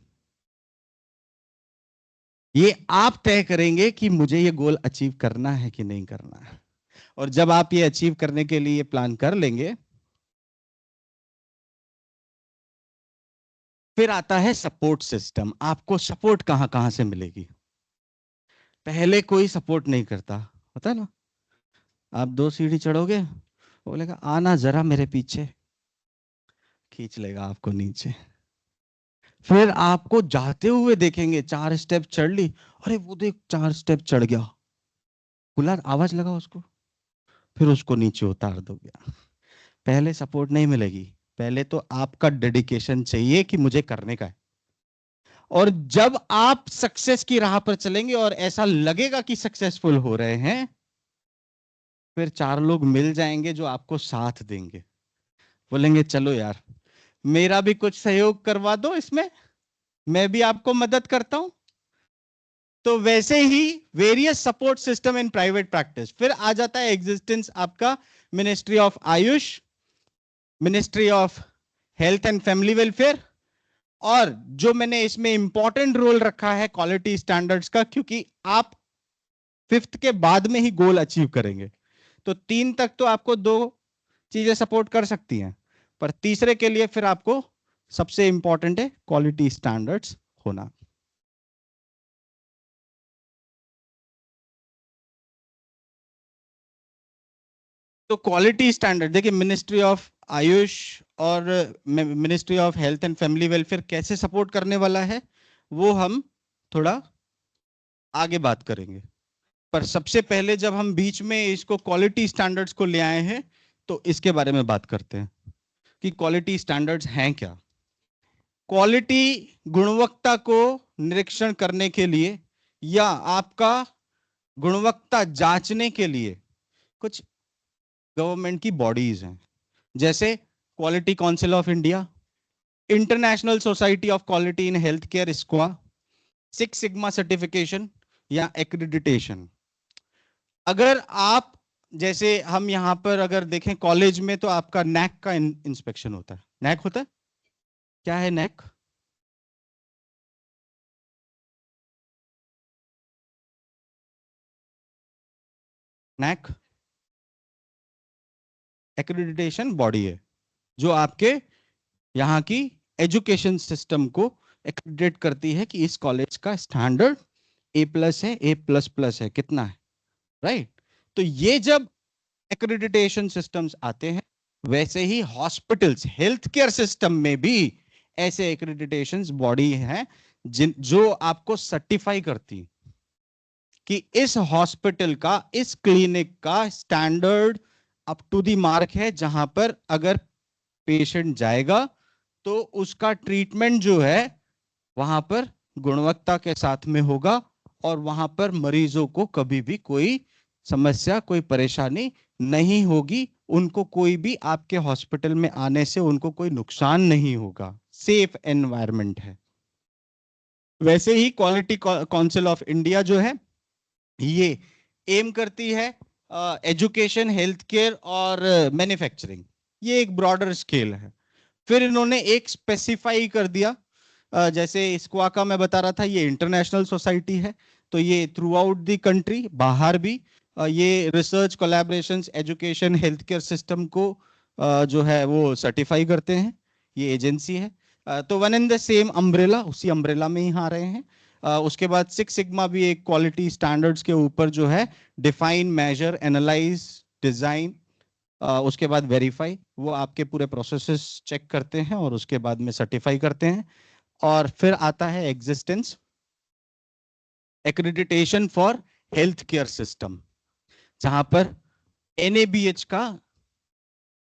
ये आप तय करेंगे कि मुझे ये गोल अचीव करना है कि नहीं करना है। और जब आप ये अचीव करने के लिए प्लान कर लेंगे, फिर आता है सपोर्ट सिस्टम। आपको सपोर्ट कहां कहां से मिलेगी? पहले कोई सपोर्ट नहीं करता, होता है ना, आप 2 सीढ़ी चढ़ोगे, वो बोलेगा आना जरा मेरे पीछे, खींच लेगा आपको नीचे। फिर आपको जाते हुए देखेंगे, 4 स्टेप चढ़ ली, अरे वो देख 4 स्टेप चढ़ गया, बुला, आवाज लगा उसको, फिर उसको नीचे उतार दोगे। पहले सपोर्ट नहीं मिलेगी, पहले तो आपका डेडिकेशन चाहिए कि मुझे करने का है। और जब आप सक्सेस की राह पर चलेंगे और ऐसा लगेगा कि सक्सेसफुल हो रहे हैं, फिर 4 लोग मिल जाएंगे जो आपको साथ देंगे, बोलेंगे चलो यार मेरा भी कुछ सहयोग करवा दो इसमें, मैं भी आपको मदद करता हूं। तो वैसे ही various support system in private practice. फिर आ जाता है एग्जिस्टेंस आपका ministry of AYUSH, ministry of health and family welfare, और जो मैंने इसमें इंपॉर्टेंट रोल रखा है क्वालिटी स्टैंडर्ड्स का, क्योंकि आप 5th के बाद में ही गोल अचीव करेंगे। तो 3 तक तो आपको 2 चीजें सपोर्ट कर सकती हैं, पर तीसरे के लिए फिर आपको सबसे इंपॉर्टेंट है क्वालिटी स्टैंडर्ड्स होना। तो क्वालिटी स्टैंडर्ड देखिए, मिनिस्ट्री ऑफ आयुष और ministry of health and family welfare कैसे सपोर्ट करने वाला है वो हम थोड़ा आगे बात करेंगे। पर सबसे पहले जब हम बीच में इसको क्वालिटी स्टैंडर्ड्स को ले आए हैं तो इसके बारे में बात करते हैं कि क्वालिटी स्टैंडर्ड्स हैं क्या। क्वालिटी गुणवत्ता को निरीक्षण करने के लिए या आपका गुणवत्ता जांचने के लिए कुछ गवर्नमेंट की बॉडीज हैं, जैसे quality council of India, international society of quality in health care स्क्वा, six sigma certification या एक्रेडिटेशन। अगर आप जैसे हम यहाँ पर अगर देखें कॉलेज में तो आपका नैक का इंस्पेक्शन होता है। नैक होता है, क्या है नैक? नैक एक्रेडिटेशन बॉडी है जो आपके यहाँ की एजुकेशन सिस्टम को एक्रेडिट करती है कि इस कॉलेज का स्टैंडर्ड A+ है, A++ है, कितना है, राइट? तो ये जब एक्रेडिटेशन सिस्टम्स आते हैं, वैसे ही हॉस्पिटल्स हेल्थ केयर सिस्टम में भी ऐसे एक्रेडिटेशन बॉडी हैं जो आपको सर्टिफाई करती कि इस हॉस्पिटल का, इस क्लिनिक का standard up to the mark है, जहां पर अगर पेशेंट जाएगा तो उसका ट्रीटमेंट जो है वहां पर गुणवत्ता के साथ में होगा और वहां पर मरीजों को कभी भी कोई समस्या, कोई परेशानी नहीं होगी, उनको कोई भी आपके हॉस्पिटल में आने से उनको कोई नुकसान नहीं होगा, सेफ एनवायरनमेंट है। वैसे ही क्वालिटी काउंसिल ऑफ इंडिया जो है ये एम करती है एजुकेशन, हेल्थ केयर और मैन्युफैक्चरिंग, ये एक ब्रॉडर स्केल है। फिर इन्होंने एक स्पेसिफाई कर दिया, जैसे स्क्वा का मैं बता रहा था, ये इंटरनेशनल सोसाइटी है, तो ये थ्रू आउट द कंट्री, बाहर भी ये research collaborations, education, health care system को जो है वो सर्टिफाई करते हैं, ये एजेंसी है। तो one in the same umbrella, उसी अम्ब्रेला में ही आ रहे हैं। उसके बाद सिक्स सिग्मा भी एक क्वालिटी स्टैंडर्ड्स के ऊपर जो है डिफाइन, मेजर, एनालाइज, डिजाइन, उसके बाद वेरीफाई, वो आपके पूरे प्रोसेसेस चेक करते हैं और उसके बाद में सर्टिफाई करते हैं। और फिर आता है existence, accreditation for health care system, जहां पर NABH का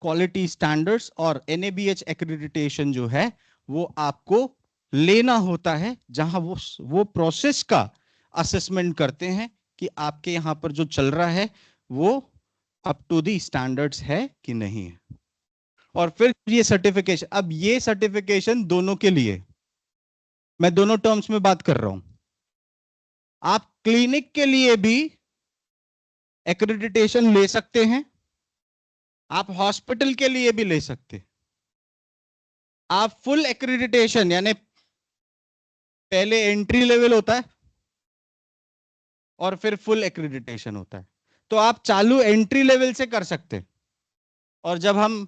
क्वालिटी स्टैंडर्ड्स और NABH एक्रेडिटेशन जो है वो आपको लेना होता है, जहां वो प्रोसेस का असेसमेंट करते हैं कि आपके यहां पर जो चल रहा है वो अप टू दी स्टैंडर्ड्स है कि नहीं है। और फिर ये सर्टिफिकेशन, अब ये सर्टिफिकेशन दोनों के लिए, मैं दोनों टर्म्स में बात कर रहा हूं। आप क्लिनिक के लिए भी एक्रेडिटेशन ले सकते हैं, आप हॉस्पिटल के लिए भी ले सकते हैं। आप फुल एक्रेडिटेशन, यानी पहले एंट्री लेवल होता है और फिर फुल एक्रेडिटेशन होता है, तो आप चालू एंट्री लेवल से कर सकते हैं। और जब हम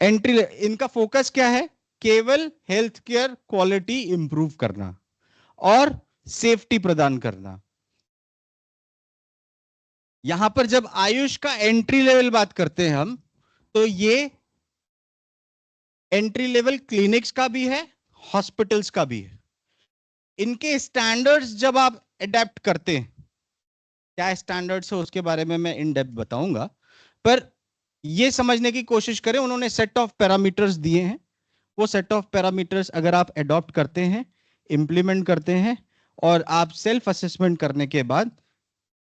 एंट्री, इनका फोकस क्या है? केवल हेल्थ केयर क्वालिटी इंप्रूव करना और सेफ्टी प्रदान करना। यहां पर जब आयुष का एंट्री लेवल बात करते हैं हम, तो ये एंट्री लेवल क्लिनिक्स का भी है, हॉस्पिटल्स का भी है। इनके स्टैंडर्ड्स जब आप अडेप्ट करते हैं, क्या स्टैंडर्ड्स है उसके बारे में मैं इन डेप्थ बताऊंगा, पर ये समझने की कोशिश करें, उन्होंने सेट ऑफ पैरामीटर्स दिए हैं। वो सेट ऑफ पैरामीटर्स अगर आप अडॉप्ट करते हैं, इंप्लीमेंट करते हैं और आप सेल्फ असेसमेंट करने के बाद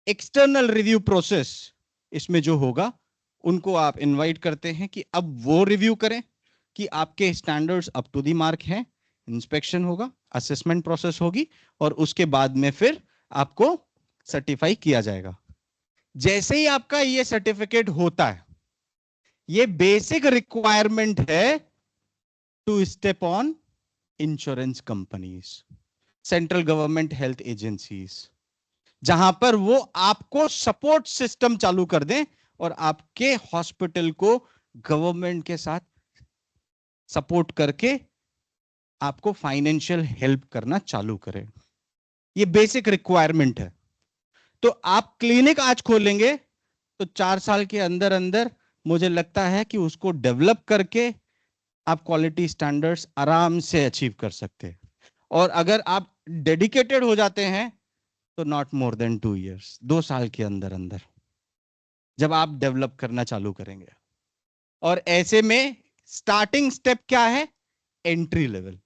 एक्सटर्नल रिव्यू प्रोसेस इसमें जो होगा, उनको आप इनवाइट करते हैं कि अब वो रिव्यू करें कि आपके standards up to the mark हैं। इंस्पेक्शन होगा, असेसमेंट प्रोसेस होगी और उसके बाद में फिर आपको सर्टिफाई किया जाएगा। जैसे ही आपका ये सर्टिफिकेट होता है, ये बेसिक रिक्वायरमेंट है to step on insurance companies, central government health agencies, जहां पर वो आपको सपोर्ट सिस्टम चालू कर दें और आपके हॉस्पिटल को गवर्नमेंट के साथ सपोर्ट करके आपको फाइनेंशियल हेल्प करना चालू करें। ये बेसिक रिक्वायरमेंट है। तो आप क्लिनिक आज खोलेंगे तो 4 साल के अंदर अंदर मुझे लगता है कि उसको डेवलप करके आप क्वालिटी स्टैंडर्ड्स आराम से अचीव कर सकते हैं। और अगर आप डेडिकेटेड हो जाते हैं तो नॉट मोर देन 2 years, 2 साल के अंदर अंदर जब आप डेवलप करना चालू करेंगे। और ऐसे में स्टार्टिंग स्टेप क्या है? Entry level.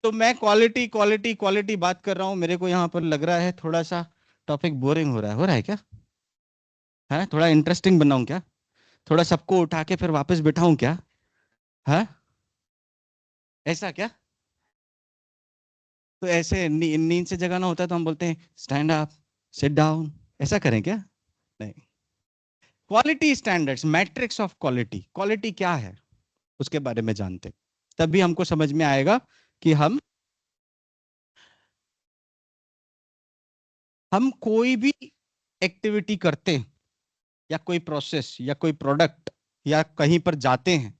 तो मैं क्वालिटी क्वालिटी क्वालिटी बात कर रहा हूं, मेरे को यहां पर लग रहा है थोड़ा सा टॉपिक बोरिंग हो रहा है क्या? है थोड़ा इंटरेस्टिंग बनाऊं क्या? थोड़ा सबको उठा के फिर वापस बिठाऊं क्या? है ऐसा क्या? तो ऐसे नींद से जगाना होता है तो हम बोलते हैं स्टैंड अप, सिट डाउन, ऐसा करें क्या? नहीं। Quality standards, matrix of quality, quality क्या है उसके बारे में जानते हैं, तभी हमको समझ में आएगा कि हम कोई भी एक्टिविटी करते हैं या कोई प्रोसेस या कोई प्रोडक्ट या कहीं पर जाते हैं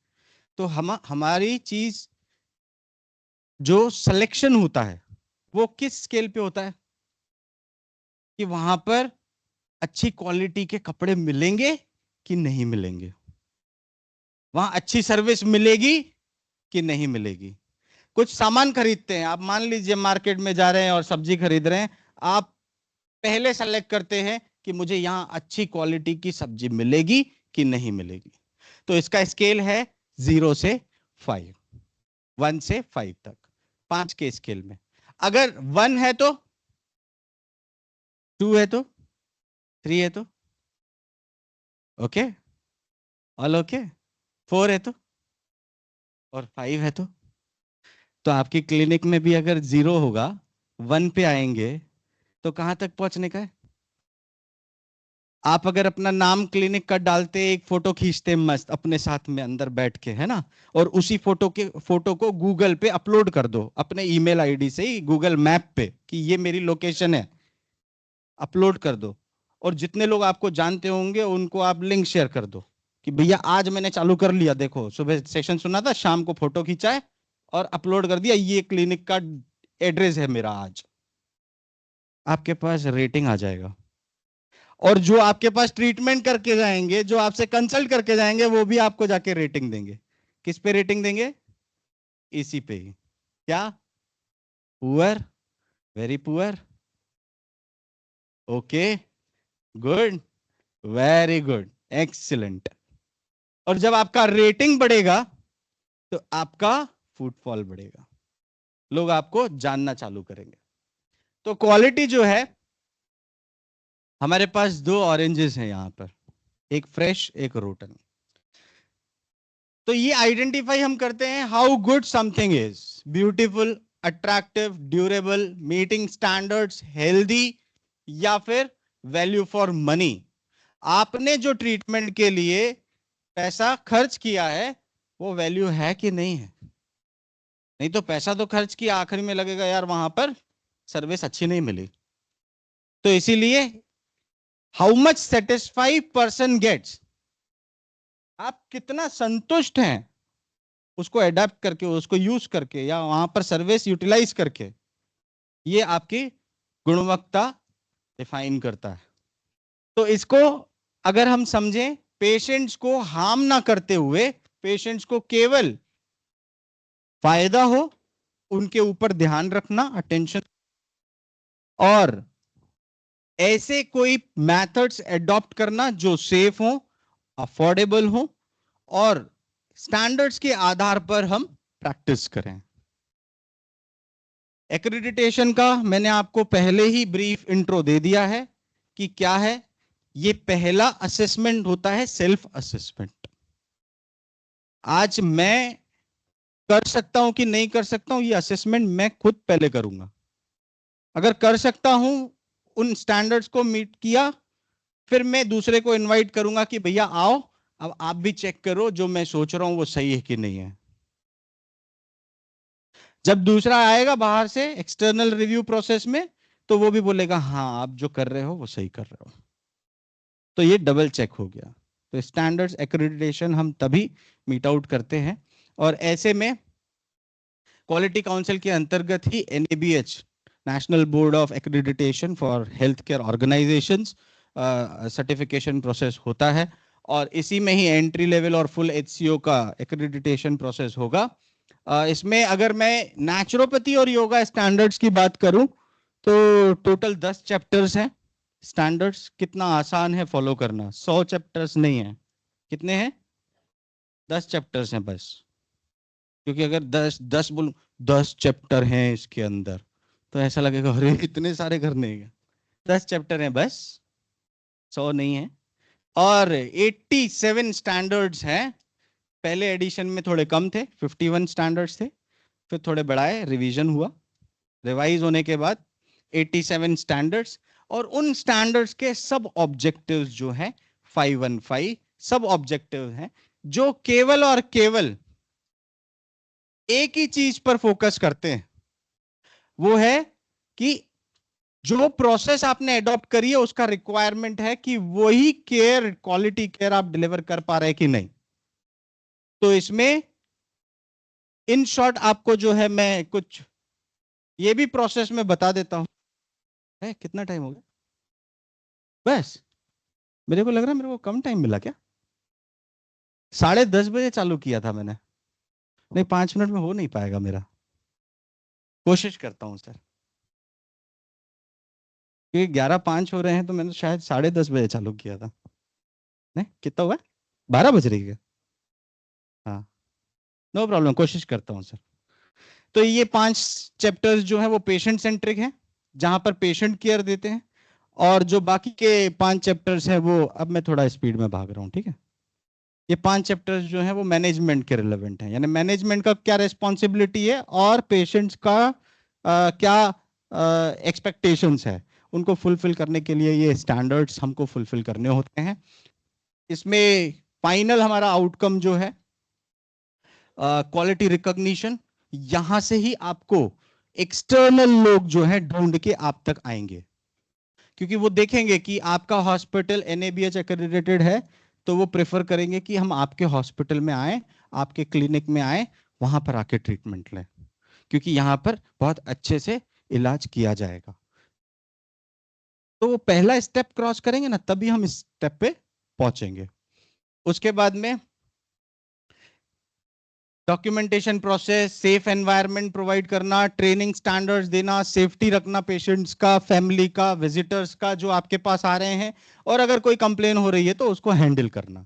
तो हमारी चीज जो सिलेक्शन होता है वो किस स्केल पे होता है कि वहां पर अच्छी क्वालिटी के कपड़े मिलेंगे कि नहीं मिलेंगे, वहां अच्छी सर्विस मिलेगी कि नहीं मिलेगी। कुछ सामान खरीदते हैं आप, मान लीजिए मार्केट में जा रहे हैं और सब्जी खरीद रहे हैं, आप पहले सेलेक्ट करते हैं कि मुझे यहां अच्छी क्वालिटी की सब्जी मिलेगी कि नहीं मिलेगी। तो इसका स्केल है 0 से 5, 1 से 5 तक, 5 के स्केल में। अगर 1 है तो, 2 है तो, 3 है तो ओके, ऑल ओके, 4 है तो, और 5 है तो आपकी क्लिनिक में भी अगर 0 होगा, 1 पे आएंगे तो कहां तक पहुंचने का है? आप अगर अपना नाम क्लिनिक का डालते, एक फोटो खींचते मस्त अपने साथ में अंदर बैठ के, है ना, और उसी फोटो को गूगल पे अपलोड कर दो अपने ईमेल आईडी से ही, गूगल मैप पे, कि ये मेरी लोकेशन है, अपलोड कर दो। और जितने लोग आपको जानते होंगे उनको आप लिंक शेयर कर दो कि भैया आज मैंने चालू कर लिया, देखो सुबह सेशन सुना था, शाम को फोटो खींचा है और अपलोड कर दिया, ये क्लिनिक का एड्रेस है मेरा आज। आपके पास रेटिंग आ जाएगा। और जो आपके पास ट्रीटमेंट करके जाएंगे, जो आपसे कंसल्ट करके जाएंगे, वो भी आपको जाके रेटिंग देंगे। किस पे रेटिंग देंगे? इसी पे ही। क्या? Poor, very poor, okay, good, very good, excellent. और जब आपका रेटिंग बढ़ेगा तो आपका फुटफॉल बढ़ेगा, लोग आपको जानना चालू करेंगे। तो क्वालिटी जो है, हमारे पास 2 ऑरेंजेस हैं यहां पर, एक फ्रेश एक रोटन। तो ये आइडेंटिफाई हम करते हैं how good something is, beautiful, attractive, durable, meeting standards, healthy, या फिर वैल्यू फॉर मनी। आपने जो ट्रीटमेंट के लिए पैसा खर्च किया है वो वैल्यू है कि नहीं है? नहीं तो पैसा तो खर्च किया, आखिर में लगेगा यार वहां पर सर्विस अच्छी नहीं मिली। तो इसीलिए how much satisfied person gets, आप कितना संतुष्ट हैं उसको अडेप्ट करके, उसको यूज करके, या वहां पर सर्विस यूटिलाइज करके, ये आपकी गुणवत्ता डिफाइन करता है। तो इसको अगर हम समझें, पेशेंट्स को हार्म ना करते हुए, पेशेंट्स को केवल फायदा हो, उनके ऊपर ध्यान रखना, अटेंशन, और ऐसे कोई मेथड्स एडॉप्ट करना जो सेफ हो, अफोर्डेबल हो, और स्टैंडर्ड्स के आधार पर हम प्रैक्टिस करें। एक्रेडिटेशन का मैंने आपको पहले ही ब्रीफ इंट्रो दे दिया है कि क्या है। ये पहला असेसमेंट होता है, सेल्फ असेसमेंट। आज मैं कर सकता हूं कि नहीं कर सकता हूं, ये असेसमेंट मैं खुद पहले करूंगा। अगर कर सकता हूं, उन स्टैंडर्ड्स को मीट किया, फिर मैं दूसरे को इनवाइट करूंगा कि भैया आओ, अब आप भी चेक करो जो मैं सोच रहा हूं वो सही है कि नहीं है। जब दूसरा आएगा बाहर से एक्सटर्नल रिव्यू प्रोसेस में, तो वो भी बोलेगा हाँ आप जो कर रहे हो वो सही कर रहे हो। तो ये डबल चेक हो गया। तो स्टैंडर्ड्स एक्रेडिटेशन हम तभी मीट आउट करते हैं, और ऐसे में क्वालिटी काउंसिल के अंतर्गत ही NABH, national board of accreditation for health care organisations, certification process होता है, और इसी में ही एंट्री लेवल और फुल HCO का एक्रेडिटेशन प्रोसेस होगा। इसमें अगर मैं नेचुरोपैथी और योगा स्टैंडर्ड्स की बात करूं तो टोटल 10 चैप्टर्स हैं। स्टैंडर्ड्स कितना आसान है फॉलो करना, 100 चैप्टर्स नहीं है। कितने हैं? 10 चैप्टर्स हैं बस। क्योंकि अगर 10 बोलूं 10 चैप्टर हैं इसके अंदर, तो ऐसा लगेगा अरे इतने सारे करने हैं। 10 चैप्टर हैं बस, 100 नहीं है। और 87 स्टैंडर्ड्स हैं। पहले एडिशन में थोड़े कम थे, 51 स्टैंडर्ड्स थे, फिर थोड़े बढ़ाए, रिवीजन हुआ, रिवाइज होने के बाद 87 स्टैंडर्ड्स। और उन स्टैंडर्ड्स के सब ऑब्जेक्टिव्स जो हैं 515 सब ऑब्जेक्टिव हैं, जो केवल और केवल एक ही चीज पर फोकस करते हैं। वो है कि जो प्रोसेस आपने अडॉप्ट करी है उसका रिक्वायरमेंट है कि वही केयर, क्वालिटी केयर आप डिलीवर कर पा रहे हैं कि नहीं। तो इसमें इन शॉर्ट आपको जो है मैं कुछ ये भी प्रोसेस में बता देता हूं। है कितना टाइम हो गया? बस मेरे को लग रहा है मेरे को कम टाइम मिला क्या? 10:30 बजे चालू किया था मैंने। नहीं, 5 मिनट में हो नहीं पाएगा मेरा। कोशिश करता हूं सर, क्योंकि 11:05 हो रहे हैं, तो मैंने शायद 10:30 बजे चालू किया था। नहीं, कितना हुआ? 12 बज रही है। हाँ, नो प्रॉब्लम, कोशिश करता हूं सर। तो ये 5 चैप्टर्स जो है वो पेशेंट सेंट्रिक हैं, जहां पर पेशेंट केयर देते हैं। और जो बाकी के 5 चैप्टर्स हैं वो, अब मैं थोड़ा स्पीड में भाग रहा हूं, ठीक है। ये 5 चैप्टर्स जो हैं वो मैनेजमेंट के रिलेवेंट हैं, यानी मैनेजमेंट का क्या रिस्पॉन्सिबिलिटी है और पेशेंट्स का क्या एक्सपेक्टेशंस है, उनको फुलफिल करने के लिए ये स्टैंडर्ड्स हमको फुलफिल करने होते हैं। इसमें फाइनल हमारा आउटकम जो है क्वालिटी रिकॉग्निशन। यहां से ही आपको एक्सटर्नल लोग जो है ढूंढ के आप तक आएंगे, क्योंकि वो देखेंगे कि आपका हॉस्पिटल NABH एक्रेडिटेड है, तो वो प्रेफर करेंगे कि हम आपके हॉस्पिटल में आए, आपके क्लिनिक में आए, वहां पर आके ट्रीटमेंट लें, क्योंकि यहां पर बहुत अच्छे से इलाज किया जाएगा। तो वो पहला स्टेप क्रॉस करेंगे ना, तभी हम इस स्टेप पे पहुंचेंगे। उसके बाद में documentation process, safe environment provide करना, ट्रेनिंग स्टैंडर्ड्स देना, सेफ्टी रखना पेशेंट्स का, फैमिली का, विजिटर्स का जो आपके पास आ रहे हैं, और अगर कोई कंप्लेन हो रही है तो उसको हैंडल करना।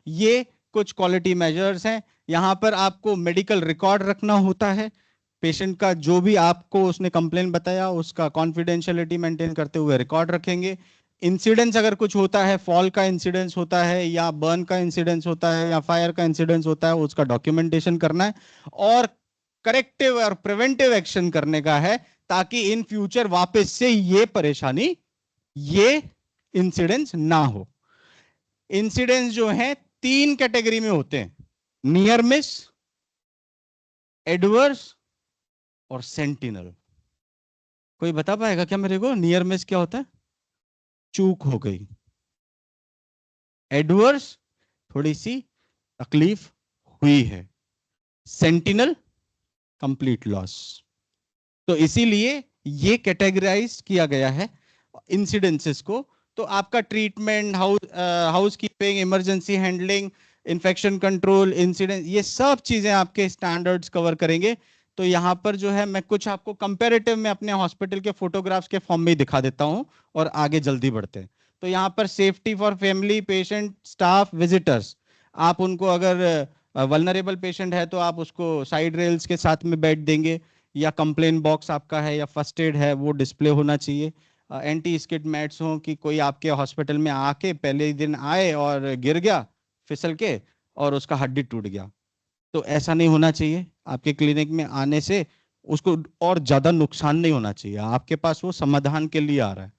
ये कुछ क्वालिटी मेजर्स हैं। यहाँ पर आपको मेडिकल रिकॉर्ड रखना होता है, पेशेंट का जो भी आपको उसने कंप्लेन बताया उसका कॉन्फिडेंशियलिटी मेंटेन करते हुए रिकॉर्ड रखेंगे। इंसिडेंस अगर कुछ होता है, फॉल का इंसिडेंस होता है या बर्न का इंसिडेंस होता है या फायर का इंसिडेंस होता है, उसका डॉक्यूमेंटेशन करना है और करेक्टिव और प्रिवेंटिव एक्शन करने का है, ताकि इन फ्यूचर वापस से ये परेशानी, ये इंसिडेंस ना हो। इंसिडेंस जो है 3 कैटेगरी में होते हैं, नियर मिस, एडवर्स और सेंटिनल। कोई बता पाएगा क्या मेरे को, नियर मिस क्या होता है? चूक हो गई। एडवर्स, थोड़ी सी तकलीफ हुई है। Sentinel, complete loss. तो इसीलिए ये कैटेगराइज किया गया है इंसिडेंसेस को। तो आपका treatment, house keeping, emergency handling, infection control, incident, ये सब चीजें आपके स्टैंडर्ड्स कवर करेंगे। तो यहाँ पर जो है मैं कुछ आपको कंपैरेटिव में अपने हॉस्पिटल के फोटोग्राफ्स के फॉर्म में ही दिखा देता हूँ और आगे जल्दी बढ़ते हैं। तो यहाँ पर safety for family, patient, staff, visitors, आप उनको अगर वल्नरेबल पेशेंट है तो आप उसको साइड रेल्स के साथ में बैठ देंगे, या कंप्लेन बॉक्स आपका है या फर्स्ट एड है वो डिस्प्ले होना चाहिए। एंटी स्किड मैट्स हो कि कोई आपके हॉस्पिटल में आके पहले ही दिन आए और गिर गया फिसल के और उसका हड्डी टूट गया, तो ऐसा नहीं होना चाहिए। आपके क्लिनिक में आने से उसको और ज्यादा नुकसान नहीं होना चाहिए, आपके पास वो समाधान के लिए आ रहा है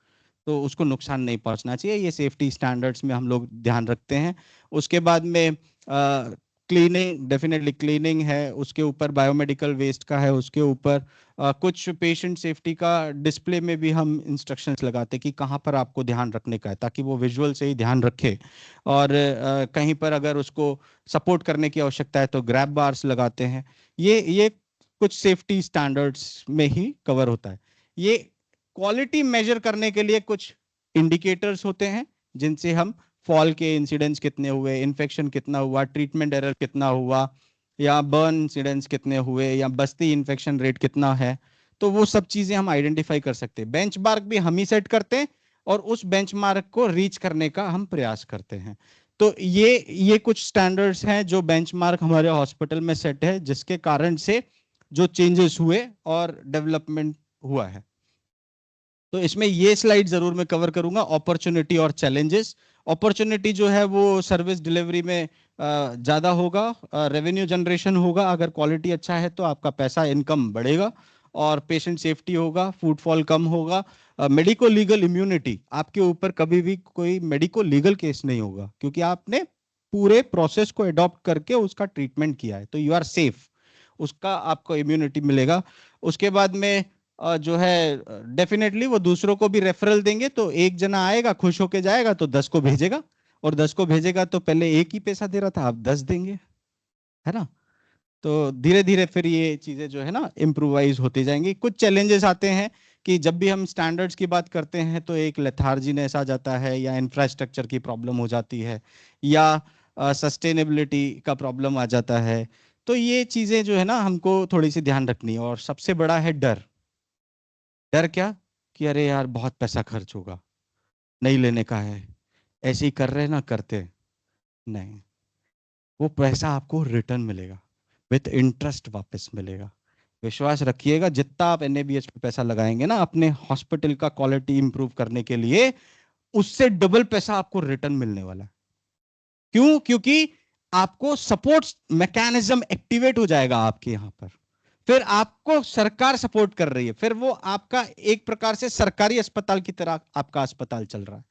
तो उसको नुकसान नहीं पहुंचना चाहिए। ये सेफ्टी स्टैंडर्ड्स में हम लोग ध्यान रखते हैं। उसके बाद में क्लीनिंग, डेफिनेटली क्लीनिंग है, उसके ऊपर बायोमेडिकल वेस्ट का है, उसके ऊपर कुछ पेशेंट सेफ्टी का डिस्प्ले में भी हम इंस्ट्रक्शंस लगाते हैं कि कहाँ पर आपको ध्यान रखने का है, ताकि वो विजुअल से ही ध्यान रखे। और कहीं पर अगर उसको सपोर्ट करने की आवश्यकता है तो ग्रैब बार्स लगाते हैं। ये कुछ सेफ्टी स्टैंडर्ड्स में ही कवर होता है। ये क्वालिटी मेजर करने के लिए कुछ इंडिकेटर्स होते हैं जिनसे हम फॉल के इंसिडेंट्स कितने हुए, इन्फेक्शन कितना हुआ, ट्रीटमेंट एरर कितना हुआ, या बर्न इंसिडेंट्स कितने हुए, या बस्ती इन्फेक्शन रेट कितना है, तो वो सब चीजें हम आइडेंटिफाई कर सकते हैं। बेंचमार्क भी हम ही सेट करते हैं और उस बेंचमार्क को रीच करने का हम प्रयास करते हैं। तो ये कुछ स्टैंडर्ड्स हैं जो बेंचमार्क हमारे हॉस्पिटल में सेट है, जिसके कारण से जो चेंजेस हुए और डेवलपमेंट हुआ है। तो इसमें ये स्लाइड जरूर मैं कवर करूंगा, अपॉर्चुनिटी और चैलेंजेस। अपॉर्चुनिटी जो है वो सर्विस डिलीवरी में ज्यादा होगा, रेवेन्यू जनरेशन होगा, अगर क्वालिटी अच्छा है तो आपका पैसा इनकम बढ़ेगा, और पेशेंट सेफ्टी होगा, फुटफॉल कम होगा, मेडिको लीगल इम्यूनिटी, आपके ऊपर कभी भी कोई मेडिको लीगल केस नहीं होगा क्योंकि आपने पूरे प्रोसेस को अडॉप्ट करके उसका ट्रीटमेंट किया है, तो यू आर सेफ, उसका आपको इम्यूनिटी मिलेगा। उसके बाद में जो है डेफिनेटली वो दूसरों को भी रेफरल देंगे, तो एक जना आएगा खुश होके जाएगा तो 10 को भेजेगा, और 10 को भेजेगा तो पहले एक ही पैसा दे रहा था, आप 10 देंगे, है ना। तो धीरे धीरे फिर ये चीजें जो है ना इम्प्रोवाइज होती जाएंगी। कुछ चैलेंजेस आते हैं कि जब भी हम स्टैंडर्ड्स की बात करते हैं तो एक लेथार्जीनेस आ जाता है, या इंफ्रास्ट्रक्चर की प्रॉब्लम हो जाती है, या सस्टेनेबिलिटी का प्रॉब्लम आ जाता है। तो ये चीजें जो है ना हमको थोड़ी सी ध्यान रखनी है। और सबसे बड़ा है डर। डर क्या? कि अरे यार बहुत पैसा खर्च होगा, नहीं लेने का है, ऐसे ही कर रहे ना करते, नहीं, वो पैसा आपको रिटर्न मिलेगा, विथ इंटरेस्ट वापस मिलेगा। विश्वास रखिएगा, जितना आप एनएबीएच पे पैसा लगाएंगे ना अपने हॉस्पिटल का क्वालिटी इंप्रूव करने के लिए, उससे डबल पैसा आपको रिटर्न मिलने वाला है। क्यों? क्योंकि आपको सपोर्ट मैकेनिज्म एक्टिवेट हो जाएगा आपके यहां पर, फिर आपको सरकार सपोर्ट कर रही है, फिर वो आपका एक प्रकार से सरकारी अस्पताल की तरह आपका अस्पताल चल रहा है,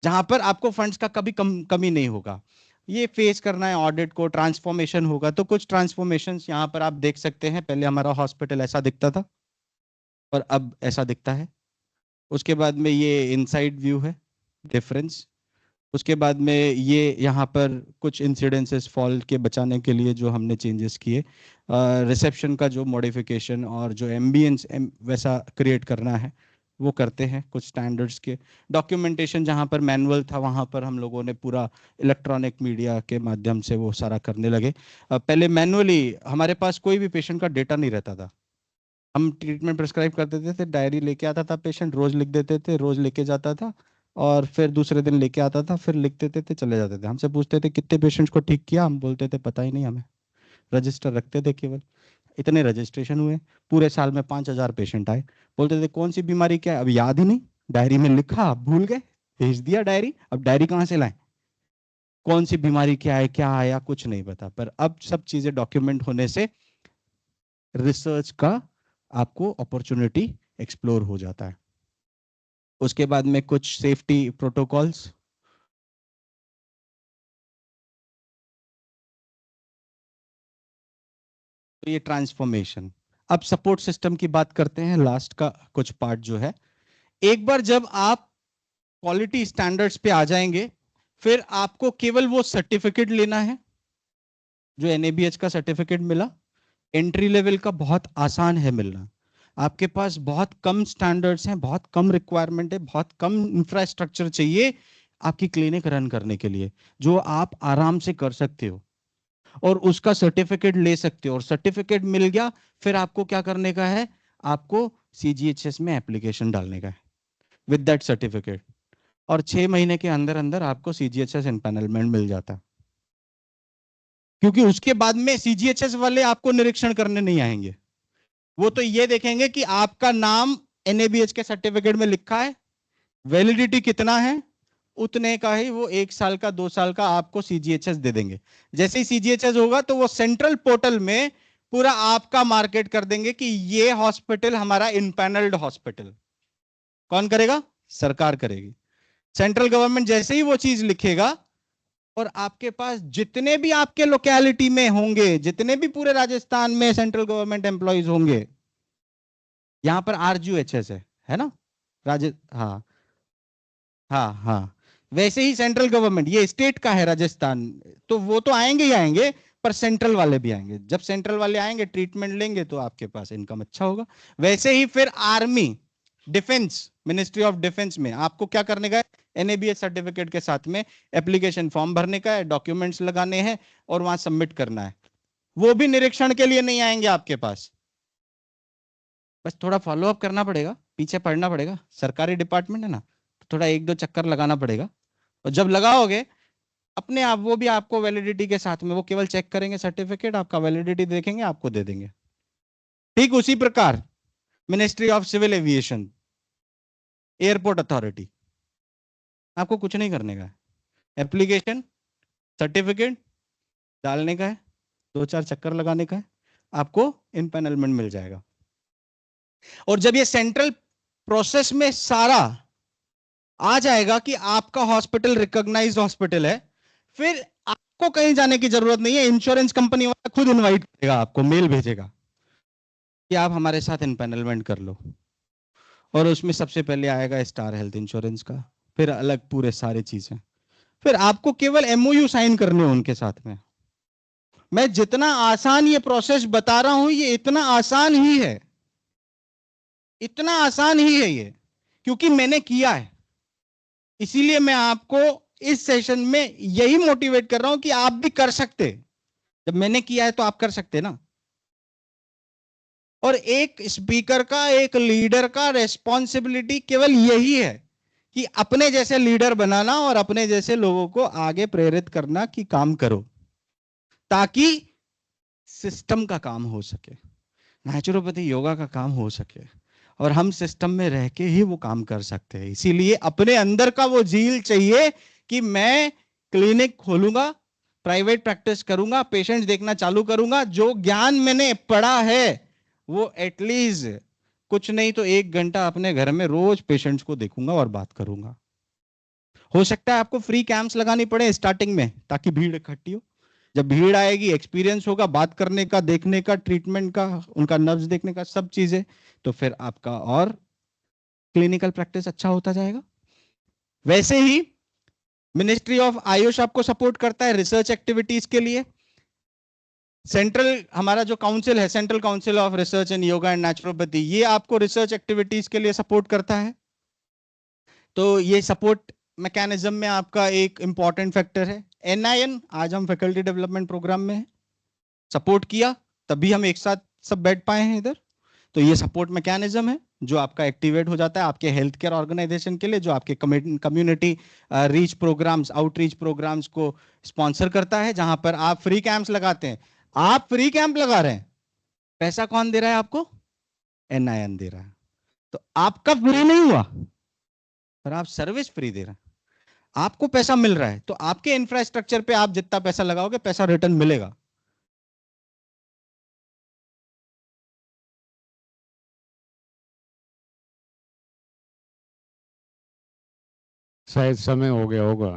जहां पर आपको फंड्स का कभी कमी नहीं होगा। ये फेस करना है ऑडिट को, ट्रांसफॉर्मेशन होगा, तो कुछ ट्रांसफॉर्मेशन यहाँ पर आप देख सकते हैं। पहले हमारा हॉस्पिटल ऐसा दिखता था और अब ऐसा दिखता है। उसके बाद में ये इनसाइड व्यू है, डिफरेंस। उसके बाद में ये यहाँ पर कुछ इंसिडेंसेस फॉल के बचाने के लिए जो हमने चेंजेस किए, रिसेप्शन का जो मॉडिफिकेशन और जो एम्बियंस वैसा क्रिएट करना है वो करते हैं कुछ स्टैंडर्ड्स के। डॉक्यूमेंटेशन जहाँ पर मैनुअल था वहाँ पर हम लोगों ने पूरा इलेक्ट्रॉनिक मीडिया के माध्यम से वो सारा करने लगे। पहले मैनुअली हमारे पास कोई भी पेशेंट का डेटा नहीं रहता था। हम ट्रीटमेंट प्रिस्क्राइब कर देते थे, डायरी लेके आता था पेशेंट, रोज लिख देते थे, रोज लेके जाता था, और फिर दूसरे दिन लेके आता था, फिर लिख देते थे, चले जाते थे। हमसे पूछते थे कितने पेशेंट्स को ठीक किया, हम बोलते थे पता ही नहीं हमें, रजिस्टर रखते थे केवल। इतने रजिस्ट्रेशन हुए, पूरे साल में 5,000 पेशेंट आए, बोलते थे कौन सी बीमारी क्या है, अब याद ही नहीं, डायरी में लिखा, अब भूल गए, भेज दिया डायरी, अब डायरी कहाँ से लाएं, कौन सी बीमारी क्या है, क्या आया, कुछ नहीं पता। पर अब सब चीजें डॉक्यूमेंट होने से रिसर्च का आपको अपॉर्चुनिटी एक्सप्लोर हो जाता है। उसके बाद में कुछ सेफ्टी प्रोटोकॉल्स, तो ये ट्रांसफॉर्मेशन। अब सपोर्ट सिस्टम की बात करते हैं, लास्ट का कुछ पार्ट जो है। एक बार जब आप क्वालिटी स्टैंडर्ड्स पे आ जाएंगे, फिर आपको केवल वो सर्टिफिकेट लेना है जो एनएबीएच का सर्टिफिकेट मिला। एंट्री लेवल का बहुत आसान है मिलना, आपके पास बहुत कम स्टैंडर्ड्स हैं, बहुत कम रिक्वायरमेंट है, बहुत कम इंफ्रास्ट्रक्चर चाहिए आपकी क्लिनिक रन करने के लिए, जो आप आराम से कर सकते हो और उसका सर्टिफिकेट ले सकते हो। और सर्टिफिकेट मिल गया, फिर आपको क्या करने का है, आपको सीजीएचएस में एप्लीकेशन डालने का है विद दैट सर्टिफिकेट, और 6 महीने के अंदर अंदर आपको सीजीएचएस एम्पैनलमेंट मिल जाता है। क्योंकि उसके बाद में सीजीएचएस वाले आपको निरीक्षण करने नहीं आएंगे, वो तो ये देखेंगे कि आपका नाम एनएबीएच के सर्टिफिकेट में लिखा है, वैलिडिटी कितना है, उतने का ही वो 1 साल का 2 साल का आपको सीजीएचएस दे देंगे। जैसे ही सीजीएचएस होगा तो वो सेंट्रल पोर्टल में पूरा आपका मार्केट कर देंगे कि ये हॉस्पिटल हमारा इनपैनल्ड हॉस्पिटल। कौन करेगा? सरकार करेगी। सेंट्रल गवर्नमेंट जैसे ही वो चीज लिखेगा, और आपके पास जितने भी आपके लोकेलिटी में होंगे, जितने भी पूरे राजस्थान में सेंट्रल गवर्नमेंट एम्प्लॉइज होंगे, यहां पर आरजीयूएचएस है ना, हाँ हाँ हाँ, वैसे ही सेंट्रल गवर्नमेंट, ये स्टेट का है राजस्थान, तो वो तो आएंगे ही आएंगे, पर सेंट्रल वाले भी आएंगे। जब सेंट्रल वाले आएंगे, ट्रीटमेंट लेंगे, तो आपके पास इनकम अच्छा होगा। वैसे ही फिर army, defence, ministry of defence में आपको क्या करने का है, एनएबीएच सर्टिफिकेट के साथ में एप्लीकेशन फॉर्म भरने का है, डॉक्यूमेंट्स लगाने हैं और वहां सबमिट करना है। वो भी निरीक्षण के लिए नहीं आएंगे आपके पास, बस थोड़ा फॉलो अप करना पड़ेगा, पीछे पड़ना पड़ेगा, सरकारी डिपार्टमेंट है ना, तो थोड़ा 1-2 चक्कर लगाना पड़ेगा। और जब लगाओगे अपने आप, वो भी आपको वैलिडिटी के साथ में, वो केवल चेक करेंगे सर्टिफिकेट, आपका वैलिडिटी देखेंगे, आपको दे देंगे। ठीक उसी प्रकार Ministry of Civil Aviation, airport authority, आपको कुछ नहीं करने का है, एप्लीकेशन सर्टिफिकेट डालने का है, 2-4 चक्कर लगाने का है, आपको इम्पैनलमेंट मिल जाएगा। और जब ये सेंट्रल प्रोसेस में सारा आ जाएगा कि आपका हॉस्पिटल रिकॉग्नाइज्ड हॉस्पिटल है, फिर आपको कहीं जाने की जरूरत नहीं है, इंश्योरेंस कंपनी वाला खुद इनवाइट करेगा, आपको मेल भेजेगा कि आप हमारे साथ इम्पैनलमेंट कर लो। और उसमें सबसे पहले आएगा स्टार हेल्थ इंश्योरेंस का, फिर अलग पूरे सारी चीजें, फिर आपको केवल एमओयू साइन करने हो उनके साथ में। मैं जितना आसान ये प्रोसेस बता रहा हूं, ये इतना आसान ही है, इतना आसान ही है ये, क्योंकि मैंने किया है। इसीलिए मैं आपको इस सेशन में यही मोटिवेट कर रहा हूं कि आप भी कर सकते। जब मैंने किया है तो आप कर सकते ना। और एक स्पीकर का, एक लीडर का रेस्पॉन्सिबिलिटी केवल यही है कि अपने जैसे लीडर बनाना और अपने जैसे लोगों को आगे प्रेरित करना कि काम करो, ताकि सिस्टम का काम हो सके, नेचुरोपैथी योगा का काम हो सके, और हम सिस्टम में रह के ही वो काम कर सकते हैं। इसीलिए अपने अंदर का वो जील चाहिए कि मैं क्लिनिक खोलूंगा, प्राइवेट प्रैक्टिस करूंगा, पेशेंट देखना चालू करूंगा, जो ज्ञान मैंने पढ़ा है वो एटलीस्ट कुछ नहीं तो 1 घंटा अपने घर में रोज पेशेंट्स को देखूंगा और बात करूंगा। हो सकता है आपको फ्री कैंप्स लगानी पड़े स्टार्टिंग में, ताकि भीड़ इकट्ठी हो। जब भीड़ आएगी, एक्सपीरियंस होगा बात करने का, देखने का, ट्रीटमेंट का, उनका नब्ज देखने का, सब चीजें, तो फिर आपका और क्लिनिकल प्रैक्टिस अच्छा होता जाएगा। वैसे ही मिनिस्ट्री ऑफ आयुष आपको सपोर्ट करता है रिसर्च एक्टिविटीज के लिए। सेंट्रल हमारा जो काउंसिल है, central council of research in yoga and naturopathy, ये आपको रिसर्च एक्टिविटीज के लिए सपोर्ट करता है। तो ये सपोर्ट मैकेनिज्म में आपका एक इंपॉर्टेंट फैक्टर है। NIN, आज हम फैकल्टी डेवलपमेंट प्रोग्राम में है, सपोर्ट किया तभी हम एक साथ सब बैठ पाए हैं इधर। तो ये सपोर्ट मैकेनिज्म है जो आपका एक्टिवेट हो जाता है आपके हेल्थ केयर ऑर्गेनाइजेशन के लिए, जो आपके community reach programmes, outreach programmes को स्पॉन्सर करता है, जहां पर आप फ्री कैंप्स लगाते हैं। आप फ्री कैंप लगा रहे हैं, पैसा कौन दे रहा है आपको? NIN दे रहा है। तो आपका फ्री नहीं हुआ, पर आप सर्विस फ्री दे रहे हैं, आपको पैसा मिल रहा है। तो आपके इंफ्रास्ट्रक्चर पे आप जितना पैसा लगाओगे, पैसा रिटर्न मिलेगा। शायद समय हो गया होगा।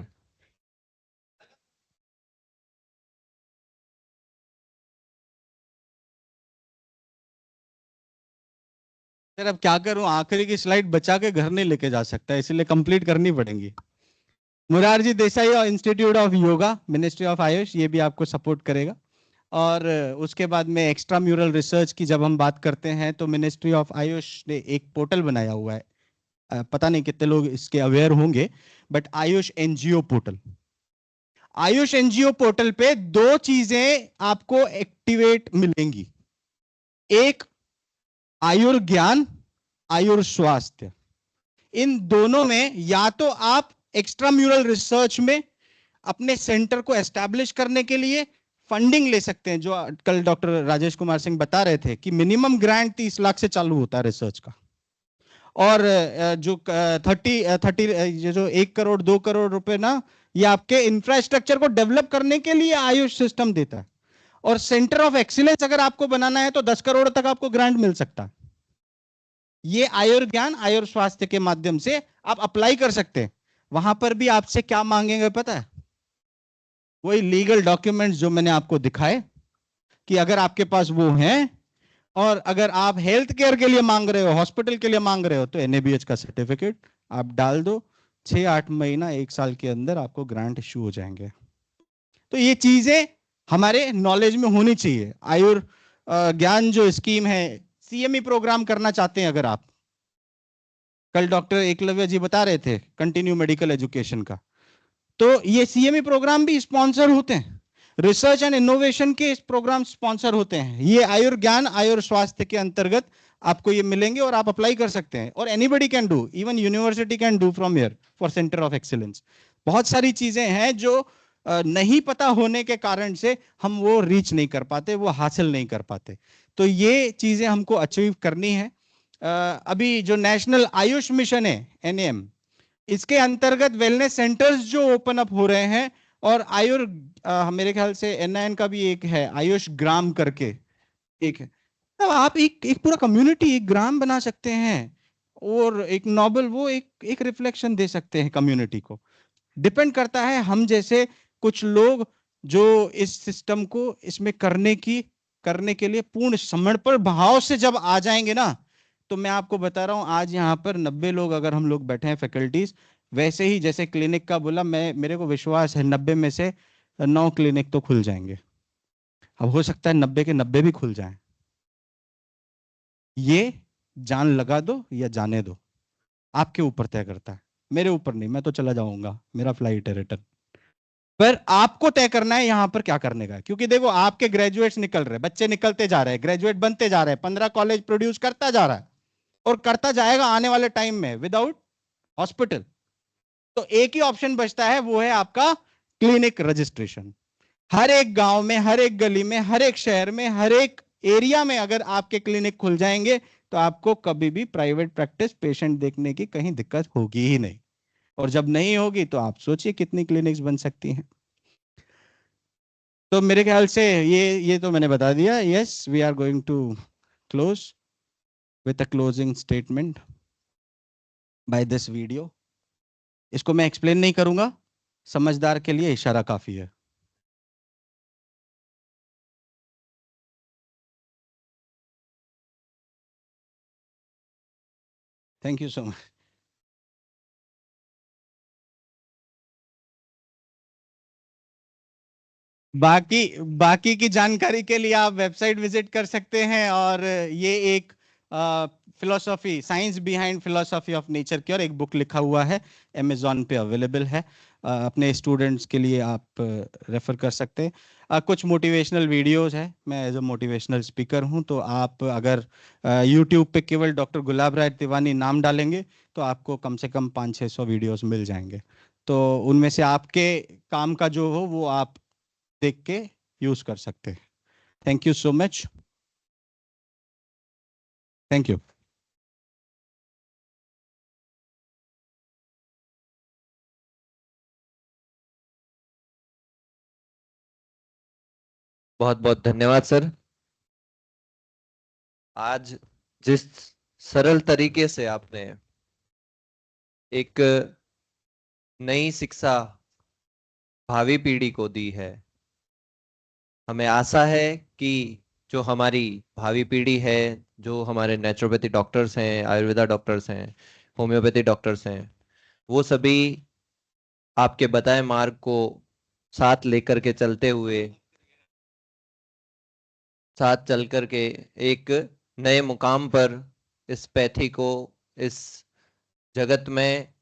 सर अब क्या करूं, आखिरी की स्लाइड बचा के घर नहीं लेके जा सकता, इसलिए कंप्लीट करनी पड़ेगी। मुरारजी देसाई और institute of yoga, ministry of Ayush, ये भी आपको सपोर्ट करेगा। और उसके बाद में एक्स्ट्रा म्यूरल रिसर्च की जब हम बात करते हैं, तो मिनिस्ट्री ऑफ आयुष ने एक पोर्टल बनाया हुआ है, पता नहीं कितने लोग इसके अवेयर होंगे, but Ayush NGO portal. Ayush NGO portal पे 2 चीजें आपको एक्टिवेट मिलेंगी, एक आयुर्ज्ञान, आयुर स्वास्थ्य। इन दोनों में या तो आप एक्स्ट्रा म्यूरल रिसर्च में अपने सेंटर को एस्टैब्लिश करने के लिए फंडिंग ले सकते हैं, जो कल डॉक्टर राजेश कुमार सिंह बता रहे थे कि मिनिमम ग्रांट 30 लाख से चालू होता है रिसर्च का। और जो 30 जो 1 करोड़ 2 करोड़ रुपए ना, ये आपके इंफ्रास्ट्रक्चर को डेवलप करने के लिए आयुष सिस्टम देता है। और सेंटर ऑफ एक्सीलेंस अगर आपको बनाना है तो 10 करोड़ तक आपको ग्रांट मिल सकता है। ये आयुर्ज्ञान, आयुर स्वास्थ्य के माध्यम से आप अप्लाई कर सकते हैं। वहां पर भी आपसे क्या मांगेंगे पता है? वही लीगल डॉक्यूमेंट्स जो मैंने आपको दिखाए, कि अगर आपके पास वो हैं, और अगर आप हेल्थ केयर के लिए मांग रहे हो, हॉस्पिटल के लिए मांग रहे हो, तो NABH का सर्टिफिकेट आप डाल दो, 6-8 महीना 1 साल के अंदर आपको ग्रांट इशू हो जाएंगे। तो ये चीजें हमारे नॉलेज में होनी चाहिए। आयुर ज्ञान जो स्कीम है, CME प्रोग्राम करना चाहते हैं अगर आप, कल डॉक्टर एकलव्य जी बता रहे थे कंटिन्यू मेडिकल एजुकेशन का, तो ये CME प्रोग्राम भी स्पॉन्सर होते हैं, रिसर्च एंड इनोवेशन के प्रोग्राम स्पॉन्सर होते हैं। ये आयुर्ज्ञान, आयुर स्वास्थ्य के अंतर्गत आपको ये मिलेंगे और आप अप्लाई कर सकते हैं। और anybody can do, even university can do from here for centre of excellence. बहुत सारी चीजें हैं जो नहीं पता होने के कारण से हम वो रीच नहीं कर पाते, वो हासिल नहीं कर पाते। तो ये चीजें हमको अचीव करनी है। अभी जो नेशनल आयुष मिशन है NAM, इसके अंतर्गत वेलनेस सेंटर्स जो ओपन अप हो रहे हैं, और मेरे ख्याल से NIN का भी एक है, आयुष ग्राम करके एक है। तो आप एक पूरा कम्युनिटी, एक ग्राम बना सकते हैं, और एक नोबल वो एक रिफ्लेक्शन दे सकते हैं कम्युनिटी को। डिपेंड करता है हम जैसे कुछ लोग जो इस सिस्टम को इसमें करने के लिए पूर्ण समर्पण भाव से जब आ जाएंगे ना, तो मैं आपको बता रहा हूं, आज यहाँ पर 90 लोग अगर हम लोग बैठे हैं फैकल्टीज, वैसे ही जैसे क्लिनिक का बोला, मेरे को विश्वास है 90 में से 9 क्लिनिक तो खुल जाएंगे। अब हो सकता है 90 के 90 भी खुल जाएं। ये जान लगा दो या जाने दो, आपके ऊपर तय करता है, मेरे ऊपर नहीं। मैं तो चला जाऊंगा, मेरा फ्लाइट है रिटर्न। पर आपको तय करना है यहां पर क्या करने का। क्योंकि देखो, आपके ग्रेजुएट्स निकल रहे, बच्चे निकलते जा रहे हैं, ग्रेजुएट बनते जा रहे हैं, 15 कॉलेज प्रोड्यूस करता जा रहा है और करता जाएगा आने वाले टाइम में विदाउट हॉस्पिटल। तो एक ही ऑप्शन बचता है, वो है आपका क्लिनिक रजिस्ट्रेशन। हर एक गांव में, हर एक गली में, हर एक शहर में, हर एक एरिया में अगर आपके क्लिनिक खुल जाएंगे, तो आपको कभी भी प्राइवेट प्रैक्टिस पेशेंट देखने की कहीं दिक्कत होगी ही नहीं। और जब नहीं होगी तो आप सोचिए कितनी क्लिनिक्स बन सकती हैं। तो मेरे ख्याल से ये तो मैंने बता दिया। Yes, we are going to close with a closing statement by this video. इसको मैं एक्सप्लेन नहीं करूंगा, समझदार के लिए इशारा काफी है। Thank you so much. बाकी बाकी की जानकारी के लिए आप वेबसाइट विजिट कर सकते हैं। और ये एक philosophy, science behind philosophy of nature की और एक बुक लिखा हुआ है, अमेजॉन पे अवेलेबल है। अपने स्टूडेंट्स के लिए आप रेफर कर सकते हैं। कुछ मोटिवेशनल वीडियोस है, मैं एज अ मोटिवेशनल स्पीकर हूं, तो आप अगर यूट्यूब पे केवल डॉक्टर गुलाब राय तिवानी नाम डालेंगे तो आपको कम से कम 500-600 वीडियोस मिल जाएंगे। तो उनमें से आपके काम का जो हो वो आप देख के यूज कर सकते हैं। Thank you so much. Thank you. बहुत बहुत धन्यवाद सर। आज जिस सरल तरीके से आपने एक नई शिक्षा भावी पीढ़ी को दी है, हमें आशा है कि जो हमारी भावी पीढ़ी है, जो हमारे नेचुरोपैथी डॉक्टर्स हैं, आयुर्वेदा डॉक्टर्स हैं, होम्योपैथी डॉक्टर्स हैं, वो सभी आपके बताए मार्ग को साथ लेकर के चलते हुए, साथ चल कर के एक नए मुकाम पर इस पैथी को, इस जगत में